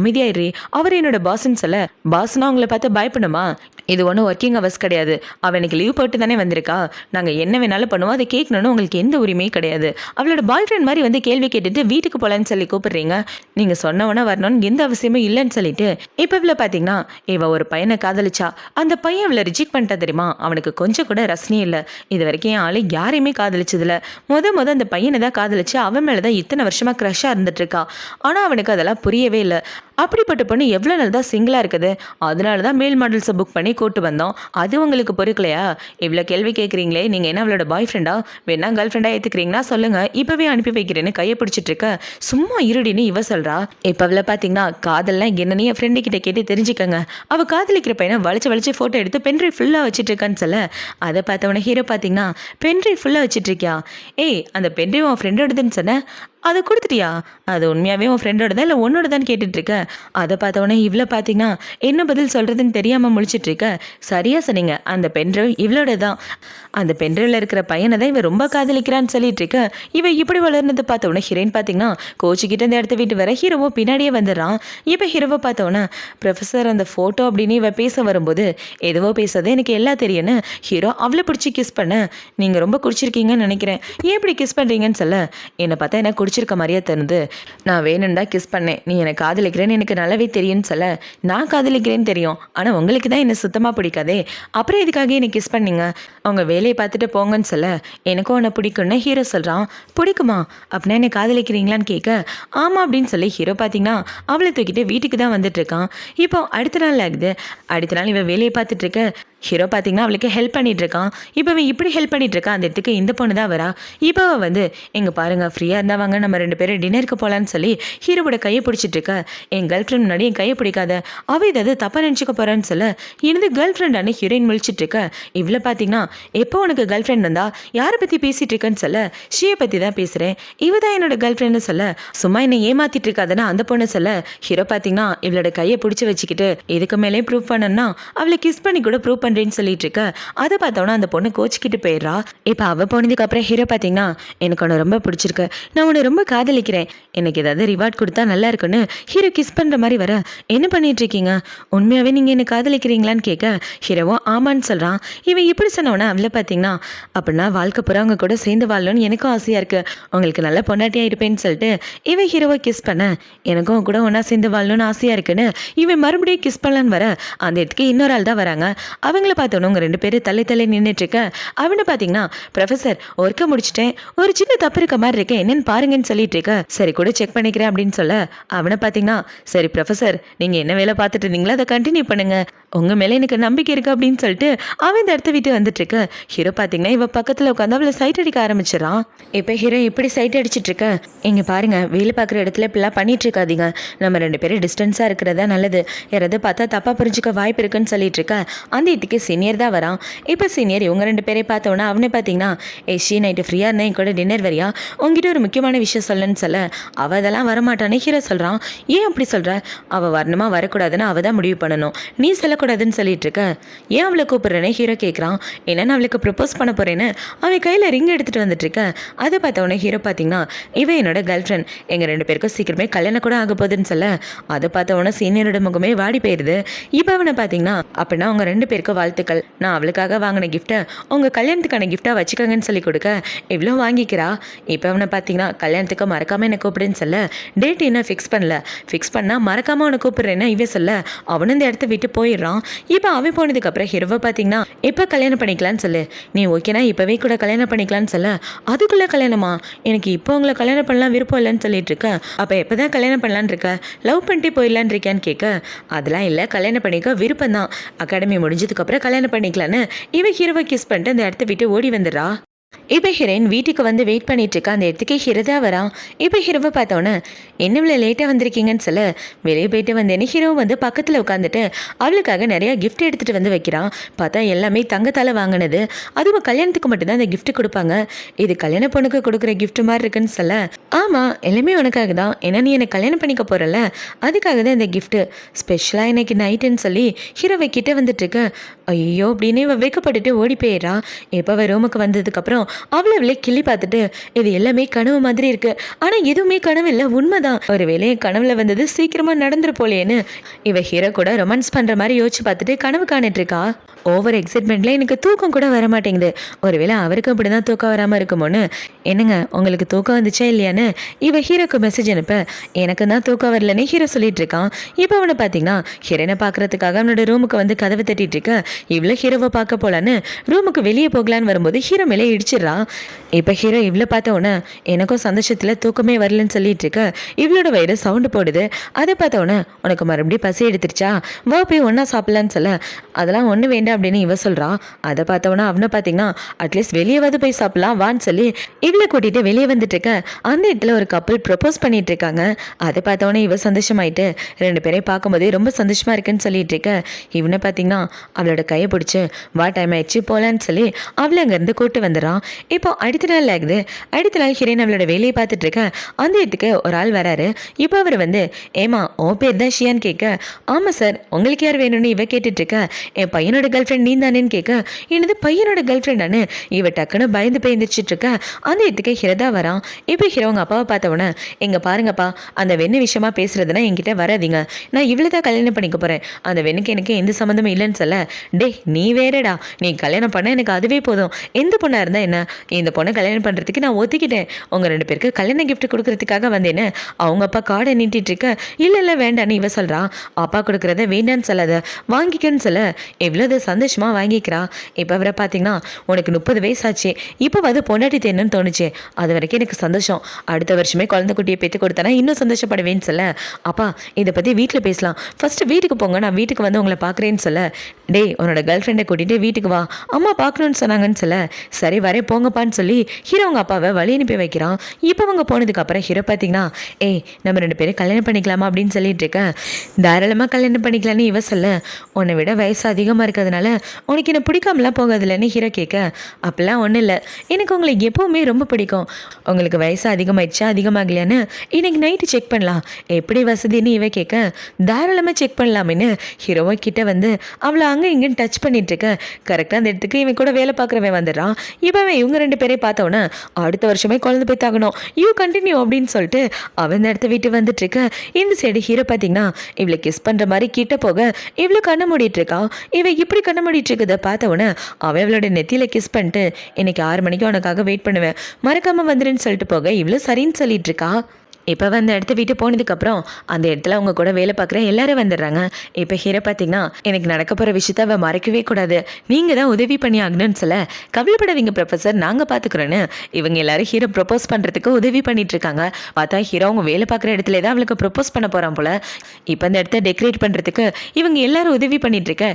அமைதியாயிரு, அவர் என்னோட பாஸ்ன்னு சொல்ல பாஸ்னா அவங்கள பார்த்து பயப்படணுமா, இது ஒன்றும் ஒர்க்கிங் ஹவர்ஸ் கிடையாது, அவனுக்கு லீவ் போட்டு தானே வந்திருக்கா, நாங்கள் என்ன வேணாலும் பண்ணுவோம், அதை கேட்கணுன்னு உங்களுக்கு எந்த உரிமையும் கிடையாது, அவளோட பாய் ஃப்ரெண்ட் மாதிரி வந்து கேள்வி கேட்டுட்டு வீட்டுக்கு போகலான்னு சொல்லி கூப்பிடுறீங்க, நீங்கள் சொன்னவொன்னே வரணும்னு எந்த அவசியமும் இல்லைன்னு சொல்லிட்டு இப்போ இவ்வளோ பார்த்தீங்கன்னா இவ ஒரு பையனை காதலிச்சா, அந்த பையன் அவளை ரிஜெக்ட் பண்ணிட்டா தெரியுமா, அவனுக்கு கொஞ்சம் கூட ரசனையும் இல்லை, இது வரைக்கும் என் ஆளு யாரையுமே காதலிச்சதில்ல, முத அந்த பையனை தான் காதலிச்சு அவன் மேலே தான் இத்தனை வருஷமாக க்ரஷ்ஷாக இருந்துட்டு இருக்கா, ஆனால் அவனுக்கு அதெல்லாம் புரியவே இல்லை, அப்படிப்பட்ட பொண்ணு எவ்வளோ நாள் தான் சிங்கிளாக இருக்குது, அதனால தான் மேல் மாடல்ஸை புக் பண்ணி கூட்டு வந்தோம், அது உங்களுக்கு பொறுக்கலையா, இவ்வளோ கேள்வி கேட்குறீங்களே, நீங்கள் என்ன அவளோட பாய் ஃப்ரெண்டா வேணா கேர்ள் ஃப்ரெண்டாக ஏற்றுக்கிறீங்கன்னா சொல்லுங்கள், இப்போவே அனுப்பி வைக்கிறேன்னு கையை பிடிச்சிட்டு இருக்க. சும்மா இருடின்னு இவ சொல்கிறா. இப்போ அவளை பார்த்தீங்கன்னா காதல்லாம் என்னன்னு என் ஃப்ரெண்டு கிட்ட கேட்டு தெரிஞ்சுக்கங்க, அவள் காதலிக்கிற பையனை வளைச்சு ஃபோட்டோ எடுத்து பென்ட்ரைவ் ஃபுல்லாக வச்சுட்டு இருக்கான்னு சொல்ல அதை பார்த்தவொன்னே ஹீரோ பார்த்தீங்கன்னா பென்ட்ரைவ் ஃபுல்லாக வச்சுட்டு இருக்கியா, அந்த பென்ட்ரைவ் உன் ஃப்ரெண்டோடதுன்னு சொன்னேன், அதை கொடுத்துட்டியா, அது உண்மையாகவே உன் ஃப்ரெண்டோட தான் இல்லை உன்னோட தான் கேட்டுட்ருக்க. அதை பார்த்தவொடனே இவ்வளோ பார்த்தீங்கன்னா என்ன பதில் சொல்கிறதுன்னு தெரியாமல் முழிச்சிட்ருக்க. சரியாக சொன்னீங்க, அந்த பென்ட்ரைவ் இவளோட தான், அந்த பென்ட்ரைவில் இருக்கிற பையனை தான் இவன் ரொம்ப காதலிக்கிறான்னு சொல்லிட்டு இருக்க. இவன் இப்படி வளர்னது பார்த்தவொடனே ஹீரோயின் பார்த்தீங்கன்னா கோச்சிக்கிட்ட இந்த இடத்த விட்டு வர ஹீரோவோ பின்னாடியே வந்துடுறான். இப்போ ஹீரோவை பார்த்தவொன்னே ப்ரொஃபஸர் அந்த ஃபோட்டோ அப்படின்னு இவன் பேச வரும்போது எதுவோ பேசாதே எனக்கு எல்லாம் தெரியும்னு ஹீரோ அவளை பிடிச்சி கிஸ் பண்ண, நீங்கள் ரொம்ப குடிச்சிருக்கீங்கன்னு நினைக்கிறேன், ஏன் இப்படி கிஸ் பண்ணுறீங்கன்னு சொல்ல என்னை பார்த்தா எனக்கு குடிச்சிருக்க மாதிரியே தருது, நான் வேணும்டா கிஸ் பண்ணேன், நீ என்னை காதலிக்கிறேன்னு எனக்கு நல்லாவே தெரியும்னு சொல்ல நான் காதலிக்கிறேன்னு தெரியும், ஆனால் உங்களுக்கு தான் என்னை சுத்தமாக பிடிக்காதே, அப்புறம் இதுக்காக என்னை கிஸ் பண்ணீங்க, அவங்க வேலையை பார்த்துட்டு போங்கன்னு சொல்ல எனக்கும் உன்னை பிடிக்கும்னு ஹீரோ சொல்கிறான். பிடிக்குமா அப்படின்னா என்னை காதலிக்கிறீங்களான்னு கேட்க ஆமாம் அப்படின்னு சொல்லி ஹீரோ பார்த்தீங்கன்னா அவளை தூக்கிட்டு வீட்டுக்கு தான் வந்துட்டு இருக்கான். இப்போ அடுத்த நாள் ஆகுது. அடுத்த நாள் இவன் வேலையை பார்த்துட்டு இருக்க. ஹீரோ பார்த்தீங்கன்னா அவளுக்கு ஹெல்ப் பண்ணிட்டு இருக்கான். இப்போ அவன் இப்படி ஹெல்ப் பண்ணிட்டு இருக்கான். அந்த இடத்துக்கு இந்த பொண்ணு தான் வரா. இப்போ அவள் வந்து எங்க பாருங்க ஃப்ரீயாக இருந்தால் வாங்க நம்ம 2 பேரும் டின்னருக்கு போகலான்னு சொல்லி ஹீரோவோட கையை பிடிச்சிட்டு இருக்க. என் கேர்ள் ஃப்ரெண்ட் முன்னாடி என் கையை பிடிக்காத, அவள் ஏதாவது தப்பாக நினச்சிக்க போகிறான்னு சொல்ல எனது கேர்ள் ஃப்ரெண்டான ஹீரோயின் முழிச்சிட்டு இருக்க. இவ்வளோ பார்த்தீங்கன்னா எப்போ உனக்கு கேர்ள் ஃப்ரெண்ட் வந்தா யாரை பற்றி பேசிகிட்டு இருக்கேன்னு சொல்ல ஷியை பற்றி தான் பேசுகிறேன், இவ தான் என்னோட கேர்ள் ஃப்ரெண்டுன்னு சொல்ல சும்மா என்னை ஏமாத்திட்டு இருக்காதுன்னா அந்த பொண்ணு சொல்ல ஹீரோ பார்த்தீங்கன்னா இவளோட கையை பிடிச்சி வச்சுக்கிட்டு இதுக்கு மேலே ப்ரூவ் பண்ணணும்னா அவளை கிஸ் பண்ணி கூட ப்ரூவ் பண்ணுறேன்னு சொல்லிட்டு இருக்க. அதை பார்த்தோன்னா அந்த பொண்ணு கோச்சிக்கிட்டு போயிடுறா. இப்போ அவள் போனதுக்கப்புறம் ஹீரோ பார்த்தீங்கன்னா, எனக்கு உன்னை ரொம்ப பிடிச்சிருக்கு, நான் உன்னை ரொம்ப காதலிக்கிறேன், எனக்கு ஏதாவது ரிவார்ட் கொடுத்தா நல்லா இருக்குன்னு ஹீரோ கிஸ் பண்ணுற மாதிரி வர, என்ன பண்ணிட்டு இருக்கீங்க, உண்மையாகவே நீங்கள் என்ன காதலிக்கிறீங்களான்னு கேட்க ஹீரோவும் ஆமான்னு சொல்கிறான். இவன் இப்படி சொன்னவொன்னே அவளை பார்த்தீங்கன்னா, அப்படின்னா வாழ்க்கை பூரா அவங்க கூட சேர்ந்து வாழணும்னு எனக்கும் ஆசையாக இருக்குது, உங்களுக்கு நல்ல பொண்டாட்டியாக இருப்பேன்னு சொல்லிட்டு இவன் ஹீரோவை கிஸ் பண்ண, எனக்கும் அவங்க கூட ஒன்றா சேர்ந்து வாழணும்னு ஆசையாக இருக்குன்னு இவன் மறுபடியும் கிஸ் பண்ணலான்னு வர, அந்த இடத்துக்கு இன்னொரு ஆள் தான் வராங்க. அவங்கள பார்த்தோன்னு அவங்க 2 பேரும் தள்ளி நின்றுட்டு இருக்க. அவனை பார்த்தீங்கன்னா, ப்ரொஃபஸர் ஒர்க்கை முடிச்சிட்டேன், ஒரு சின்ன தப்பு இருக்க மாதிரி இருக்கேன், என்னன்னு பாருங்கன்னு சொல்லிட்டு இருக்க. சரி கூட செக் பண்ணிக்கிறேன் அப்படின்னு சொல்ல, அவனை பார்த்தீங்கன்னா, சரி ப்ரொஃபஸர் நீங்கள் என்ன வேலை பார்த்துட்டு இருந்தீங்களோ அதை கண்டினியூ பண்ணுங்க, உங்கள் மேலே எனக்கு நம்பிக்கை இருக்குது அப்படின்னு சொல்லிட்டு அவன் இந்த இடத்த விட்டு வந்துட்டு இருக்க. ஹீரோ பார்த்தீங்கன்னா இவ பக்கத்தில் உட்காந்து அவளை சைட் அடிக்க ஆரம்பிச்சிடறான். இப்போ ஹீரோ இப்படி சைட் அடிச்சிட்டு இருக்க, இங்கே பாருங்க வேலை பார்க்குற இடத்துல இப்படிலாம் பண்ணிட்டு இருக்காதீங்க, நம்ம 2 பேரும் டிஸ்டன்ஸாக இருக்கிறதா நல்லது, யாராவது பார்த்தா தப்பாக புரிஞ்சுக்க வாய்ப்பு இருக்குன்னு சொல்லிட்டு இருக்க. அந்த இதுக்கு சீனியர் தான் வரான். இப்போ சீனியர் இவங்க 2 பேரை பார்த்தோன்னா அவனை பார்த்தீங்கன்னா, ஷீ நைட்டு ஃப்ரீயாக இருந்தால் என் கூட டின்னர் வரியா, உங்ககிட்ட ஒரு முக்கியமான விஷயம் சொல்லன்னு சொல்ல, அவள் அதெல்லாம் வரமாட்டானே ஹீரோ சொல்கிறான். ஏன் அப்படி சொல்கிற, அவள் வரணுமா வரக்கூடாதுன்னு அவள் தான் முடிவு பண்ணணும், நீ சொல்லக்கூடாதுன்னு சொல்லிட்டு இருக்க, ஏன் அவளை கூப்பிட்றேன்னு ஹீரோ கேட்குறான். என்னென்னு அவளுக்கு ப்ரப்போஸ் பண்ண போகிறேன்னு அவன் கையில் ரிங் எடுத்துகிட்டு வந்துட்டு இருக்க. அதை பார்த்தவொடனே ஹீரோ பார்த்தீங்கன்னா, இவன் என்னோட கேர்ள் ஃப்ரெண்ட், எங்கள் 2 பேருக்கும் சீக்கிரமே கல்யாணம் கூட ஆக போகுதுன்னு சொல்ல, அதை பார்த்தவொடனே சீனியரோட முகமே வாடி போயிடுது. இப்போ அவனை பார்த்தீங்கன்னா, அப்படின்னா அவங்க 2 பேருக்கும் வாழ்த்துக்கள், நான் அவளுக்காக வாங்கின கிஃப்ட்டை உங்கள் கல்யாணத்துக்கான கிஃப்டாக வச்சுக்கோங்கன்னு சொல்லி கொடுக்க இவ்வளோ வாங்கிக்கிறா. இப்போ அவனை பார்த்தீங்கன்னா, கல்யாணத்துக்கு மறக்காமல் என்னை கூப்பிடுன்னு சொல்ல, டேட் என்ன ஃபிக்ஸ் பண்ணல, ஃபிக்ஸ் பண்ணால் மறக்காமல் அவனை கூப்பிட்றேன்னா இவன் சொல்ல, அவனு இந்த இடத்த விட்டு போயிடுறான். இப்போ அவன் போனதுக்கப்புறம் ஹீரோவை பார்த்தீங்கன்னா, இப்போ கல்யாணம் பண்ணிக்கலான்னு சொல்லு, நீ ஓகேனா இப்போவே கூட கல்யாணம் பண்ணிக்கலான்னு சொல்ல, அதுக்குள்ளே கல்யாணமா, எனக்கு இப்போ உங்களை கல்யாணம் பண்ணலாம் விருப்பம் இல்லைன்னு சொல்லிட்டு இருக்க. அப்போ எப்போ தான் கல்யாணம் பண்ணலான்னு இருக்க, லவ் பண்ணிட்டு போயிடலான்னு இருக்கான்னு கேட்க, அதெல்லாம் இல்லை கல்யாணம் பண்ணிக்க விருப்பம் தான், அகாடமி முடிஞ்சதுக்கப்புறம் கல்யாணம் பண்ணிக்கலான்னு இவன் ஹீரோவை கிஸ் பண்ணிட்டு அந்த இடத்த விட்டு ஓடி வந்துடுறா. இப்போ ஹீரோயின் வீட்டுக்கு வந்து வெயிட் பண்ணிட்டு இருக்கா. அந்த இடத்துக்கு ஹீரோ தான் வரான். இப்போ ஹீரோவை பார்த்தோன்னே, என்ன இவ்வளோ லேட்டாக வந்திருக்கீங்கன்னு சொல்ல, வெளியே போயிட்டு வந்தேன்னு ஹீரோ வந்து பக்கத்தில் உட்காந்துட்டு அவளுக்காக நிறையா கிஃப்ட் எடுத்துகிட்டு வந்து வைக்கிறான். பார்த்தா எல்லாமே தங்கத்தால் வாங்கினது, அதுவும் கல்யாணத்துக்கு மட்டும்தான் அந்த கிஃப்ட் கொடுப்பாங்க, இது கல்யாண பொண்ணுக்கு கொடுக்குற கிஃப்ட் மாதிரி இருக்குன்னு சொல்ல, ஆமாம் எல்லாமே உனக்காக தான், ஏன்னா நீ என்னை கல்யாணம் பண்ணிக்க போகிறல, அதுக்காக தான் இந்த கிஃப்ட்டு ஸ்பெஷலாக இன்னைக்கு நைட்டுன்னு சொல்லி ஹீரோவை கிட்டே வந்துட்டு இருக்க. ஐயோ அப்படின்னு இவ வைக்கப்பட்டுட்டு ஓடி போயிடுறா. இப்போ அவள் ரூமுக்கு வந்ததுக்கப்புறம் அவளை கிள்ளி பார்த்துட்டு, இது எல்லாமே கனவு மாதிரி இருக்கு, ஆனால் எதுவுமே கனவு இல்லை உண்மைதான், ஒரு வேலையை கனவுல வந்தது சீக்கிரமாக நடந்துரு போலேன்னு இவ ஹீரோ கூட ரொமான்ஸ் பண்ணுற மாதிரி யோசிச்சு பார்த்துட்டு கனவு காணிட்டு இருக்கா. ஓவர் எக்ஸைட்மெண்ட்டில் எனக்கு தூக்கம் கூட வர மாட்டேங்குது, ஒருவேளை அவருக்கு அப்படி தான் தூக்கம் வராமல் இருக்குமோன்னு, என்னங்க உங்களுக்கு தூக்கம் வந்துச்சா இல்லையான்னு இவ ஹீரோக்கு மெசேஜ் அனுப்ப, எனக்கு தான் தூக்கம் வரலன்னு ஹீரோ சொல்லிட்டு இருக்கான். இப்போ அவனை பார்த்தீங்கன்னா ஹீரோனை பார்க்கறதுக்காக அவனோட ரூமுக்கு வந்து கதவை தட்டிட்டு இருக்க. இவ்வளோ ஹீரோவை பார்க்க போலான்னு ரூமுக்கு வெளியே போகலான்னு வரும்போது ஹீரோ மேலே இடிச்சிடறான். இப்போ ஹீரோ இவ்வளோ பார்த்தவொன்னே, எனக்கும் சந்தோஷத்தில் தூக்கமே வரலன்னு சொல்லிட்டு இருக்க. இவளோட வயிறு சவுண்டு போடுது. அதை பார்த்தவொன்னே, உனக்கு மறுபடியும் பசி எடுத்துருச்சா, வா போய் ஒன்றா சாப்பிட்லான்னு சொல்ல, அதெல்லாம் ஒன்று வேண்டாம் அப்படின்னு இவ சொல்கிறான். அதை பார்த்தவொன்னே அவனை பார்த்தீங்கன்னா, அட்லீஸ்ட் வெளியேவாது போய் சாப்பிட்லாம் வான்னு சொல்லி இவளை கூட்டிகிட்டு வெளியே வந்துட்டு இருக்க. அந்த இடத்துல ஒரு கப்பல் ப்ரப்போஸ் பண்ணிட்டு இருக்காங்க. அதை பார்த்தவொன்னே இவ சந்தோஷமாயிட்டு 2 பேரையும் பார்க்கும்போதே ரொம்ப சந்தோஷமாக இருக்குன்னு சொல்லிட்டு இருக்க. இவனை பார்த்தீங்கன்னா அவளோட கையை பிடிச்சி, வா டைம் ஆயிடுச்சு போகலான்னு சொல்லி அவளை அங்கேருந்து கூட்டு வந்துடுறான். இப்போ அடுத்த நாள் ஆகுது. அடுத்த நாள் ஹீரோயின் அவளோட வேலையை பார்த்துட்டு இருக்க. அந்த இடத்துக்கு ஒரு ஆள் வராரு. இப்போ அவர் வந்து, ஏமா உன் பேர் தான் ஷியான்னு கேட்க, ஆமாம் சார் உங்களுக்கு யார் வேணும்னு இவ கேட்டுட்டு இருக்க. என் பையனோட கேர்ள் ஃப்ரெண்ட் நீ தானேன்னு கேட்க, என்னது பையனோட கேர்ள் ஃப்ரெண்டானு இவ டக்குன்னு பயந்து பயந்துச்சிட்டு இருக்க. அந்த இடத்துக்கு ஹீரோ தான் வரான். இப்போ ஹீரோ அவங்க அப்பாவை பார்த்தவொன்னே, எங்க பாருங்கப்பா, அந்த வெண்ணு விஷயமா பேசுறதுன்னா என்கிட்ட வராதிங்க, நான் இவ்வளோ தான் கல்யாணம் பண்ணிக்க போகிறேன், அந்த வெண்ணுக்கு எனக்கு எந்த சம்மந்தமும் இல்லைன்னு சொல்ல, டே நீ வேறடா, நீ கல்யாணம் பண்ண எனக்கு அதுவே போதும், எந்த பொண்ணாக இருந்தால் என்ன, இந்த பொண்ணை கல்யாணம் பண்ணுறதுக்கு நான் ஒத்துக்கிட்டேன், உங்கள் 2 பேருக்கு கல்யாண கிஃப்ட் கொடுக்கறதுக்காக வந்தேன்னு அவங்க அப்பா கார்டை நீட்டிட்டு இருக்க. இல்லை வேண்டான்னு இவ சொல்கிறான். அப்பா கொடுக்குறத வேண்டான்னு சொல்லாத, வாங்கிக்கன்னு சொல்ல எவ்வளோ சந்தோஷமாக வாங்கிக்கிறா. இப்போ அவரை பார்த்தீங்கன்னா, உனக்கு 30 வயசாச்சு, இப்போ வந்து பொண்டாட்டி தேணுன்னு தோணுச்சு, அது வரைக்கும் எனக்கு சந்தோஷம், அடுத்த வருஷமே குழந்தை குட்டியை பெற்று கொடுத்தனா இன்னும் சந்தோஷப்படுவேன்னு சொல்ல, அப்பா இதை பற்றி வீட்டில் பேசலாம், ஃபஸ்ட்டு வீட்டுக்கு போங்க, நான் வீட்டுக்கு வந்து உங்களை பார்க்குறேன்னு சொல்ல, டே உன்னோட கேர்ள் ஃப்ரெண்டை கூட்டிகிட்டு வீட்டுக்கு வா, அம்மா பார்க்கணுன்னு சொன்னாங்கன்னு சொல்ல, சரி வரேன் எல்லாரும் போங்கப்பான்னு சொல்லி ஹீரோ அவங்க அப்பாவை வழி அனுப்பி வைக்கிறான். இப்போ அவங்க போனதுக்கு அப்புறம் ஹீரோ பார்த்தீங்கன்னா நம்ம 2 பேரும் கல்யாணம் பண்ணிக்கலாமா அப்படின்னு சொல்லிட்டு இருக்கேன். தாராளமாக கல்யாணம் பண்ணிக்கலான்னு இவ சொல்ல, உன்னை விட வயசு அதிகமாக இருக்கிறதுனால உனக்கு என்ன பிடிக்காமலாம் போகாதுல்லன்னு ஹீரோ கேட்க, அப்படிலாம் ஒன்றும் இல்லை, எனக்கு உங்களை எப்போவுமே ரொம்ப பிடிக்கும். உங்களுக்கு வயசு அதிகமாகிடுச்சா அதிகமாகலையான்னு இன்னைக்கு நைட்டு செக் பண்ணலாம், எப்படி வசதின்னு இவ கேட்க, தாராளமாக செக் பண்ணலாமேன்னு ஹீரோவை கிட்ட வந்து அவளை அங்கே இங்கேன்னு டச் பண்ணிட்டு இருக்க. கரெக்டாக அந்த இடத்துக்கு இவன் கூட வேலை பார்க்குறவன் வந்துடுறான். இப்போ இவங்க 2 பேரையும் பார்த்தவொன்னே அடுத்த வருஷமே குழந்தை பெற்றாகணும், யூ கண்டினியூ அப்படின்னு சொல்லிட்டு அவன் இந்த இடத்த விட்டு வந்துட்டு இருக்க. இந்த சைடு ஹீரோ பார்த்தீங்கன்னா இவளை கிஸ் பண்ணுற மாதிரி கிட்ட போக இவ்வளோ கண்ண மூடிட்டு இருக்கான். இவன் இப்படி கண்ண மூடிட்டு இருக்கதை பார்த்தவொன்னே அவன் இவளோட நெத்தியில கிஸ் பண்ணிட்டு இன்னைக்கு 6 மணிக்கு உனக்காக வெயிட் பண்ணுவேன், மறக்காம வந்துருன்னு சொல்லிட்டு போக இவ்வளோ சரின்னு சொல்லிட்டு இருக்கா. இப்போ அந்த இடத்த விட்டு போனதுக்கப்புறம் அந்த இடத்துல அவங்க கூட வேலை பார்க்குற எல்லாரும் வந்துடுறாங்க. இப்போ ஹீரோ பார்த்தீங்கன்னா எனக்கு நடக்க போகிற விஷயத்த அவள் மறைக்கவே கூடாது, நீங்கள் தான் உதவி பண்ணி ஆகணும்னு சொல்ல, கவலைப்படாதீங்க ப்ரொஃபஸர் நாங்கள் பார்த்துக்குறோன்னு இவங்க எல்லாரும் ஹீரோ ப்ரொப்போஸ் பண்ணுறதுக்கு உதவி பண்ணிட்டு இருக்காங்க. பார்த்தா ஹீரோ அவங்க வேலை பார்க்குற இடத்துல தான் அவளுக்கு ப்ரொப்போஸ் பண்ண போகிறான் போல. இப்போ அந்த இடத்த டெக்கரேட் பண்ணுறதுக்கு இவங்க எல்லாரும் உதவி பண்ணிட்டு இருக்க.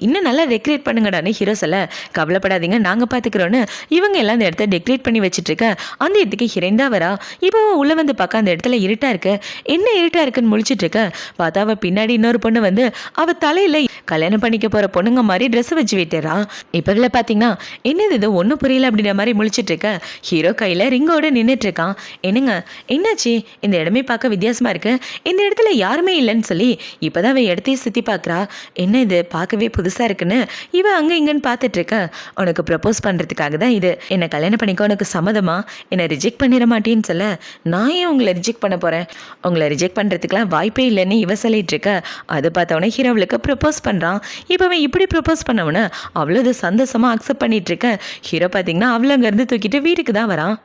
இன்னும் நல்லா டெக்கரேட் பண்ணுங்கடான்னு ஹீரோ சொல்ல, கவலைப்படாதீங்க நாங்கள் பார்த்துக்குறோன்னு இவங்க எல்லாம் அந்த இடத்த டெக்கரேட் பண்ணி வச்சுட்டு இருக்க. அந்த இடத்துக்கு ஹீரோயின் தான் வரா. இப்போ உள்ள வந்து பார்க்க அந்த இடத்துல இருட்டா இருக்கு. என்ன இருட்டா இருக்குன்னு முழிச்சிட்டு இருக்க. பார்த்தா அவ பின்னாடி இன்னொரு பொண்ணு வந்து அவ தலையில கல்யாணம் பண்ணிக்க போற பொண்ணுங்க மாதிரி ட்ரெஸ் வச்சு விட்டுறா. இப்ப இதில் பார்த்தீங்கன்னா என்னது இது ஒன்றும் புரியல அப்படின்ற மாதிரி முழிச்சிட்டு இருக்க. ஹீரோ கையில ரிங்கோட நின்றுட்டு இருக்கான். என்னங்க என்னாச்சு, இந்த இடமே பார்க்க வித்தியாசமா இருக்கு, இந்த இடத்துல யாருமே இல்லைன்னு சொல்லி இப்பதான் அவ இடத்தையும் சுத்தி பார்க்குறா. என்ன இது பார்க்கவே புதுசா இருக்குன்னு இவ அங்க இங்கன்னு பார்த்துட்டு இருக்க. உனக்கு ப்ரப்போஸ் பண்றதுக்காக தான் இது, என்னை கல்யாணம் பண்ணிக்க உனக்கு சம்மதமா, என்னை ரிஜெக்ட் பண்ணிட மாட்டேன்னு சொல்ல, நான் ஏன் உங்களை ரிஜெக்ட் பண்ண போகிறேன், உங்களை ரிஜெக்ட் பண்ணுறதுக்குலாம் வாய்ப்பே இல்லைன்னு இவ சொல்லிட்டு இருக்க. அதை பார்த்தவொடனே ஹீரோவுக்கு ப்ரப்போஸ் பண்ணுறான். இப்போவே இப்படி ப்ரப்போஸ் பண்ணவொன்னே அவ்வளோ அது சந்தோஷமாக அக்செப்ட் பண்ணிட்டு இருக்க. ஹீரோ பார்த்தீங்கன்னா அவளை அங்கேருந்து தூக்கிட்டு வீட்டுக்கு தான் வரான்.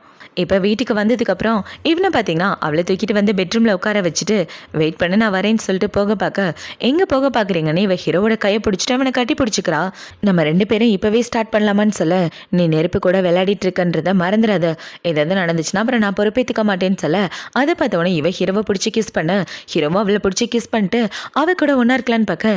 இப்போ வீட்டுக்கு வந்ததுக்கப்புறம் இவனை பார்த்தீங்கன்னா அவளை தூக்கிட்டு வந்து பெட்ரூமில் உட்கார வச்சுட்டு வெயிட் பண்ண நான் வரேன்னு சொல்லிட்டு போக பார்க்க, எங்கே போக பார்க்குறீங்கன்னு இவ ஹீரோவோட கையை பிடிச்சிட்டு அவனை கட்டி பிடிச்சிக்கிறா. நம்ம 2 பேரும் இப்போவே ஸ்டார்ட் பண்ணலாமான்னு சொல்ல, நீ நெருப்பு கூட விளையாடிட்டு இருக்கன்றதை மறந்துடாத, ஏதாவது நடந்துச்சுன்னா அப்புறம் நான் பொறுப்பேற்றுக்க மாட்டேன்னு சொல்ல, அதை பார்த்தவொடனே இவ ஹீரோவை பிடிச்சி கிஸ் பண்ண, ஹீரோவும் அவளை பிடிச்சி கிஸ் பண்ணிட்டு அவ கூட ஒன்றா இருக்கலான்னு பார்க்க,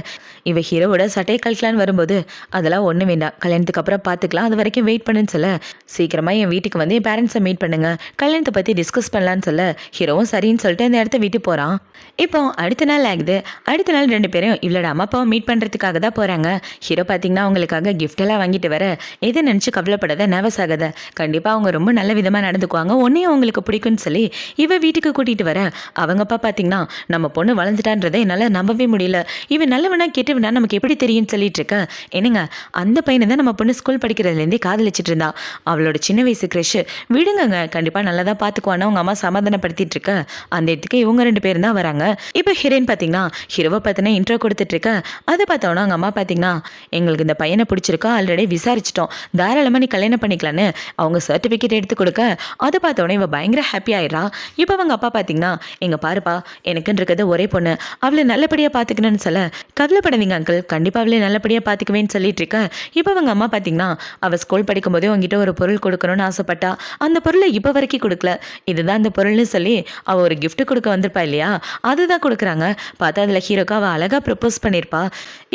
இவ ஹீரோவோட சட்டையை கழட்டலான்னு வரும்போது அதெல்லாம் ஒன்றும் வேண்டாம், கல்யாணத்துக்கு அப்புறம் பார்த்துக்கலாம், அது வரைக்கும் வெயிட் பண்ணுன்னு சொல்ல, சீக்கிரமாக என் வீட்டுக்கு வந்து என் பேரண்ட்ஸை மீட் பண்ணுங்க, கல்யாணத்தை பற்றி டிஸ்கஸ் பண்ணலான்னு சொல்ல, ஹீரோவும் சரின்னு சொல்லிட்டு அந்த இடத்த விட்டு போகிறான். இப்போ அடுத்த நாள் ஆகுது. அடுத்த நாள் 2 பேரும் இவளோட அம்மா அப்பாவை மீட் பண்ணுறதுக்காக தான் போகிறாங்க. ஹீரோ பார்த்தீங்கன்னா அவங்களுக்காக கிஃப்டெல்லாம் வாங்கிட்டு வர, எதை நினச்சி கவலைப்படாத, நர்வஸ் ஆகாத, கண்டிப்பாக அவங்க ரொம்ப நல்ல விதமாக நடந்துக்குவாங்க, உன்னையும் அவங்களுக்கு பிடிக்கும்னு சொல்லி இவ வீட்டுக்கு கூட்டிகிட்டு வர, அவங்க அப்பா பார்த்தீங்கன்னா நம்ம பொண்ணு வளர்ந்துட்டான்றதை என்னால் நம்பவே முடியல, இவன் நல்லவனா கெட்டவனா நமக்கு எப்படி தெரியும்னு சொல்லிட்டு இருக்க. என்னங்க அந்த பையனை தான் நம்ம பொண்ணு ஸ்கூல் படிக்கிறதுலேருந்தே காதலிச்சிட்டு இருந்தா, அவளோட சின்ன வயசு க்ரஷ், விடுங்கங்க கண்டிப்பாக நல்லா தான் பார்த்துக்குவானா அவங்க அம்மா சமாதானப்படுத்திட்டு இருக்க. அந்த இடத்துக்கு இவங்க 2 பேரும் தான் வராங்க. இப்போ ஹீரோயின் பார்த்தீங்கன்னா ஹீரோவை பார்த்தீங்கன்னா இன்ட்ரோ கொடுத்துட்டு இருக்க. அதை பார்த்தோன்னா அவங்க அம்மா பார்த்தீங்கன்னா எங்களுக்கு இந்த பையனை பிடிச்சிருக்கா, ஆல்ரெடி விசாரிச்சிட்டோம், தாராளமாக நீ கல்யாணம் பண்ணிக்கலான்னு அவங்க சர்டிஃபிகேட் எடுத்து கொடுக்க, அதை பார்த்தோன்னே இவ பயங்கர ஹாப்பி ஆயிடுறா. இப்போ அவங்க அப்பா பார்த்தீங்கன்னா எங்க பாருப்பா எனக்குன்னு இருக்கிறது ஒரே பொண்ணு, அவளை நல்லபடியாக பார்த்துக்கணும்னு சொல்ல, கவலைப்படாதீங்க அங்கிள் கண்டிப்பாக அவளை நல்லபடியாக பார்த்துக்குவேன்னு சொல்லிட்டு இருக்க. இப்போ அவங்க அம்மா பார்த்தீங்கன்னா அவள் ஸ்கூல் படிக்கும் போதே உங்ககிட்ட ஒரு பொருள் கொடுக்கணும்னு ஆசைப்பட்டா, அந்த பொருளை இப்போ வரைக்கும் கொடுக்கல, இதுதான் அந்த பொருள்னு சொல்லி அவள் ஒரு கிஃப்ட் கொடுக்க வந்திருப்பா இல்லையா, அதுதான் கொடுக்குறாங்க. பார்த்தா அதில் ஹீரோக்கு அவள் அழகாக ப்ரப்போஸ் பண்ணியிருப்பா.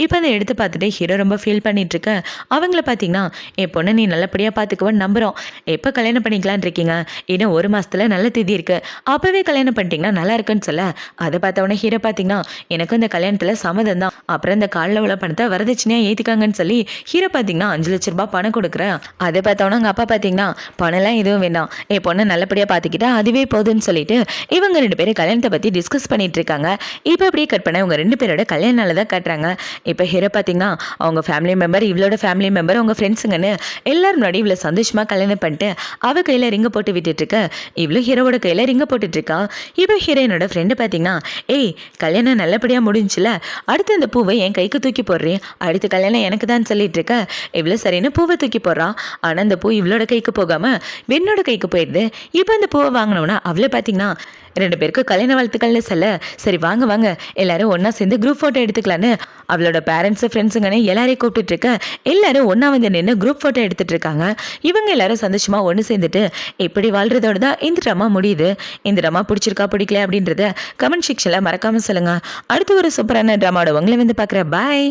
இப்போ அதை எடுத்து பார்த்துட்டு ஹீரோ ரொம்ப ஃபீல் பண்ணிட்டு இருக்க. அவங்கள பார்த்தீங்கன்னா என் பொண்ணை நீ நல்லபடியாக பார்த்துக்குவோன்னு நம்புகிறோம், எப்போ கல்யாணம் பண்ணிக்கலான் இருக்கீங்க, இன்னும் 1 மாதத்துல நல்ல தேதி இருக்கு, அப்போவே கல்யாணம் பண்ணிட்டீங்கன்னா நல்லா இருக்குன்னு சொல்ல, அதை பார்த்தவொடனே ஹீரோ பார்த்தீங்கன்னா எனக்கும் இந்த கல்யாணத்தில் சம்மதம் தான், அப்புறம் இந்த காலில் உள்ள பணத்தை வரதட்சணையாக ஏற்றிக்காங்கன்னு சொல்லி ஹீரோ பார்த்தீங்கன்னா 5 லட்ச ரூபாய் பணம் கொடுக்குறேன். அதை பார்த்தவொன்னே அவங்க அப்பா பார்த்தீங்கன்னா பணம்லாம் எதுவும் வேண்டாம், என் பொண்ணை நல்லபடியாக பார்த்துக்கிட்டா அதுவே போதுன்னு சொல்லிட்டு இவங்க 2 பேரும் கல்யாணத்தை பற்றி டிஸ்கஸ் பண்ணிட்டு இருக்காங்க. இப்போ அப்படியே கட் பண்ண இவங்க 2 பேரோட கல்யாண நாளை தான் காட்டுறாங்க. இப்போ ஹீரோ பார்த்தீங்கன்னா அவங்க ஃபேமிலி மெம்பர் இவளோட ஃபேமிலி மெம்பர் அவங்க ஃப்ரெண்ட்ஸுங்கன்னு எல்லாரும் முன்னாடி இவ்வளோ சந்தோஷமாக கல்யாணம் பண்ணிட்டு அவள் கையில் ரிங்க போட்டு விட்டுட்டு இருக்க. இவ்வளோ ஹீரோவோட கையில் ரிங்க போட்டுட்டு இருக்கா. இப்போ ஹீரோயினோட ஃப்ரெண்டு பார்த்தீங்கன்னா ஏய் கல்யாணம் நல்லபடியாக முடிஞ்சுல, அடுத்து இந்த பூவை என் கைக்கு தூக்கி போடுறேன், அடுத்த கல்யாணம் எனக்கு தான் சொல்லிட்டு இருக்க. இவ்வளோ சரின்னு பூவை தூக்கி போடுறான். ஆனால் அந்த பூ இவளோட கைக்கு போகாமல் வெண்ணோட கைக்கு போயிடுது. இப்போ அந்த பூவை வாங்கினோன்னா அவளை பார்த்தீங்கன்னா 2 பேருக்கு கல்யாண வாழ்த்துக்கள்னு சொல்ல, சரி வாங்க வாங்க எல்லாரும் ஒன்றா சேர்ந்து குரூப் ஃபோட்டோ எடுத்துக்கலான்னு அவளோட பேரண்ட்ஸு ஃப்ரெண்ட்ஸுங்கன்னு எல்லாரையும் கூப்பிட்டு இருக்க. எல்லாரும் ஒன்றா வந்து நின்று குரூப் ஃபோட்டோ எடுத்துட்டு இருக்காங்க. இவங்க எல்லாரும் சந்தோஷமாக ஒன்று சேர்ந்துட்டு இப்படி வாழ்றதோட தான் இந்த ட்ராமா முடியுது. இந்த ட்ராமா பிடிச்சிருக்கா பிடிக்கல அப்படின்றத கமெண்ட் செக்ஷனில் மறக்காமல் சொல்லுங்கள். அடுத்து ஒரு சூப்பரான ட்ராமாவோட உங்களை வந்து பார்க்குறேன். பாய்.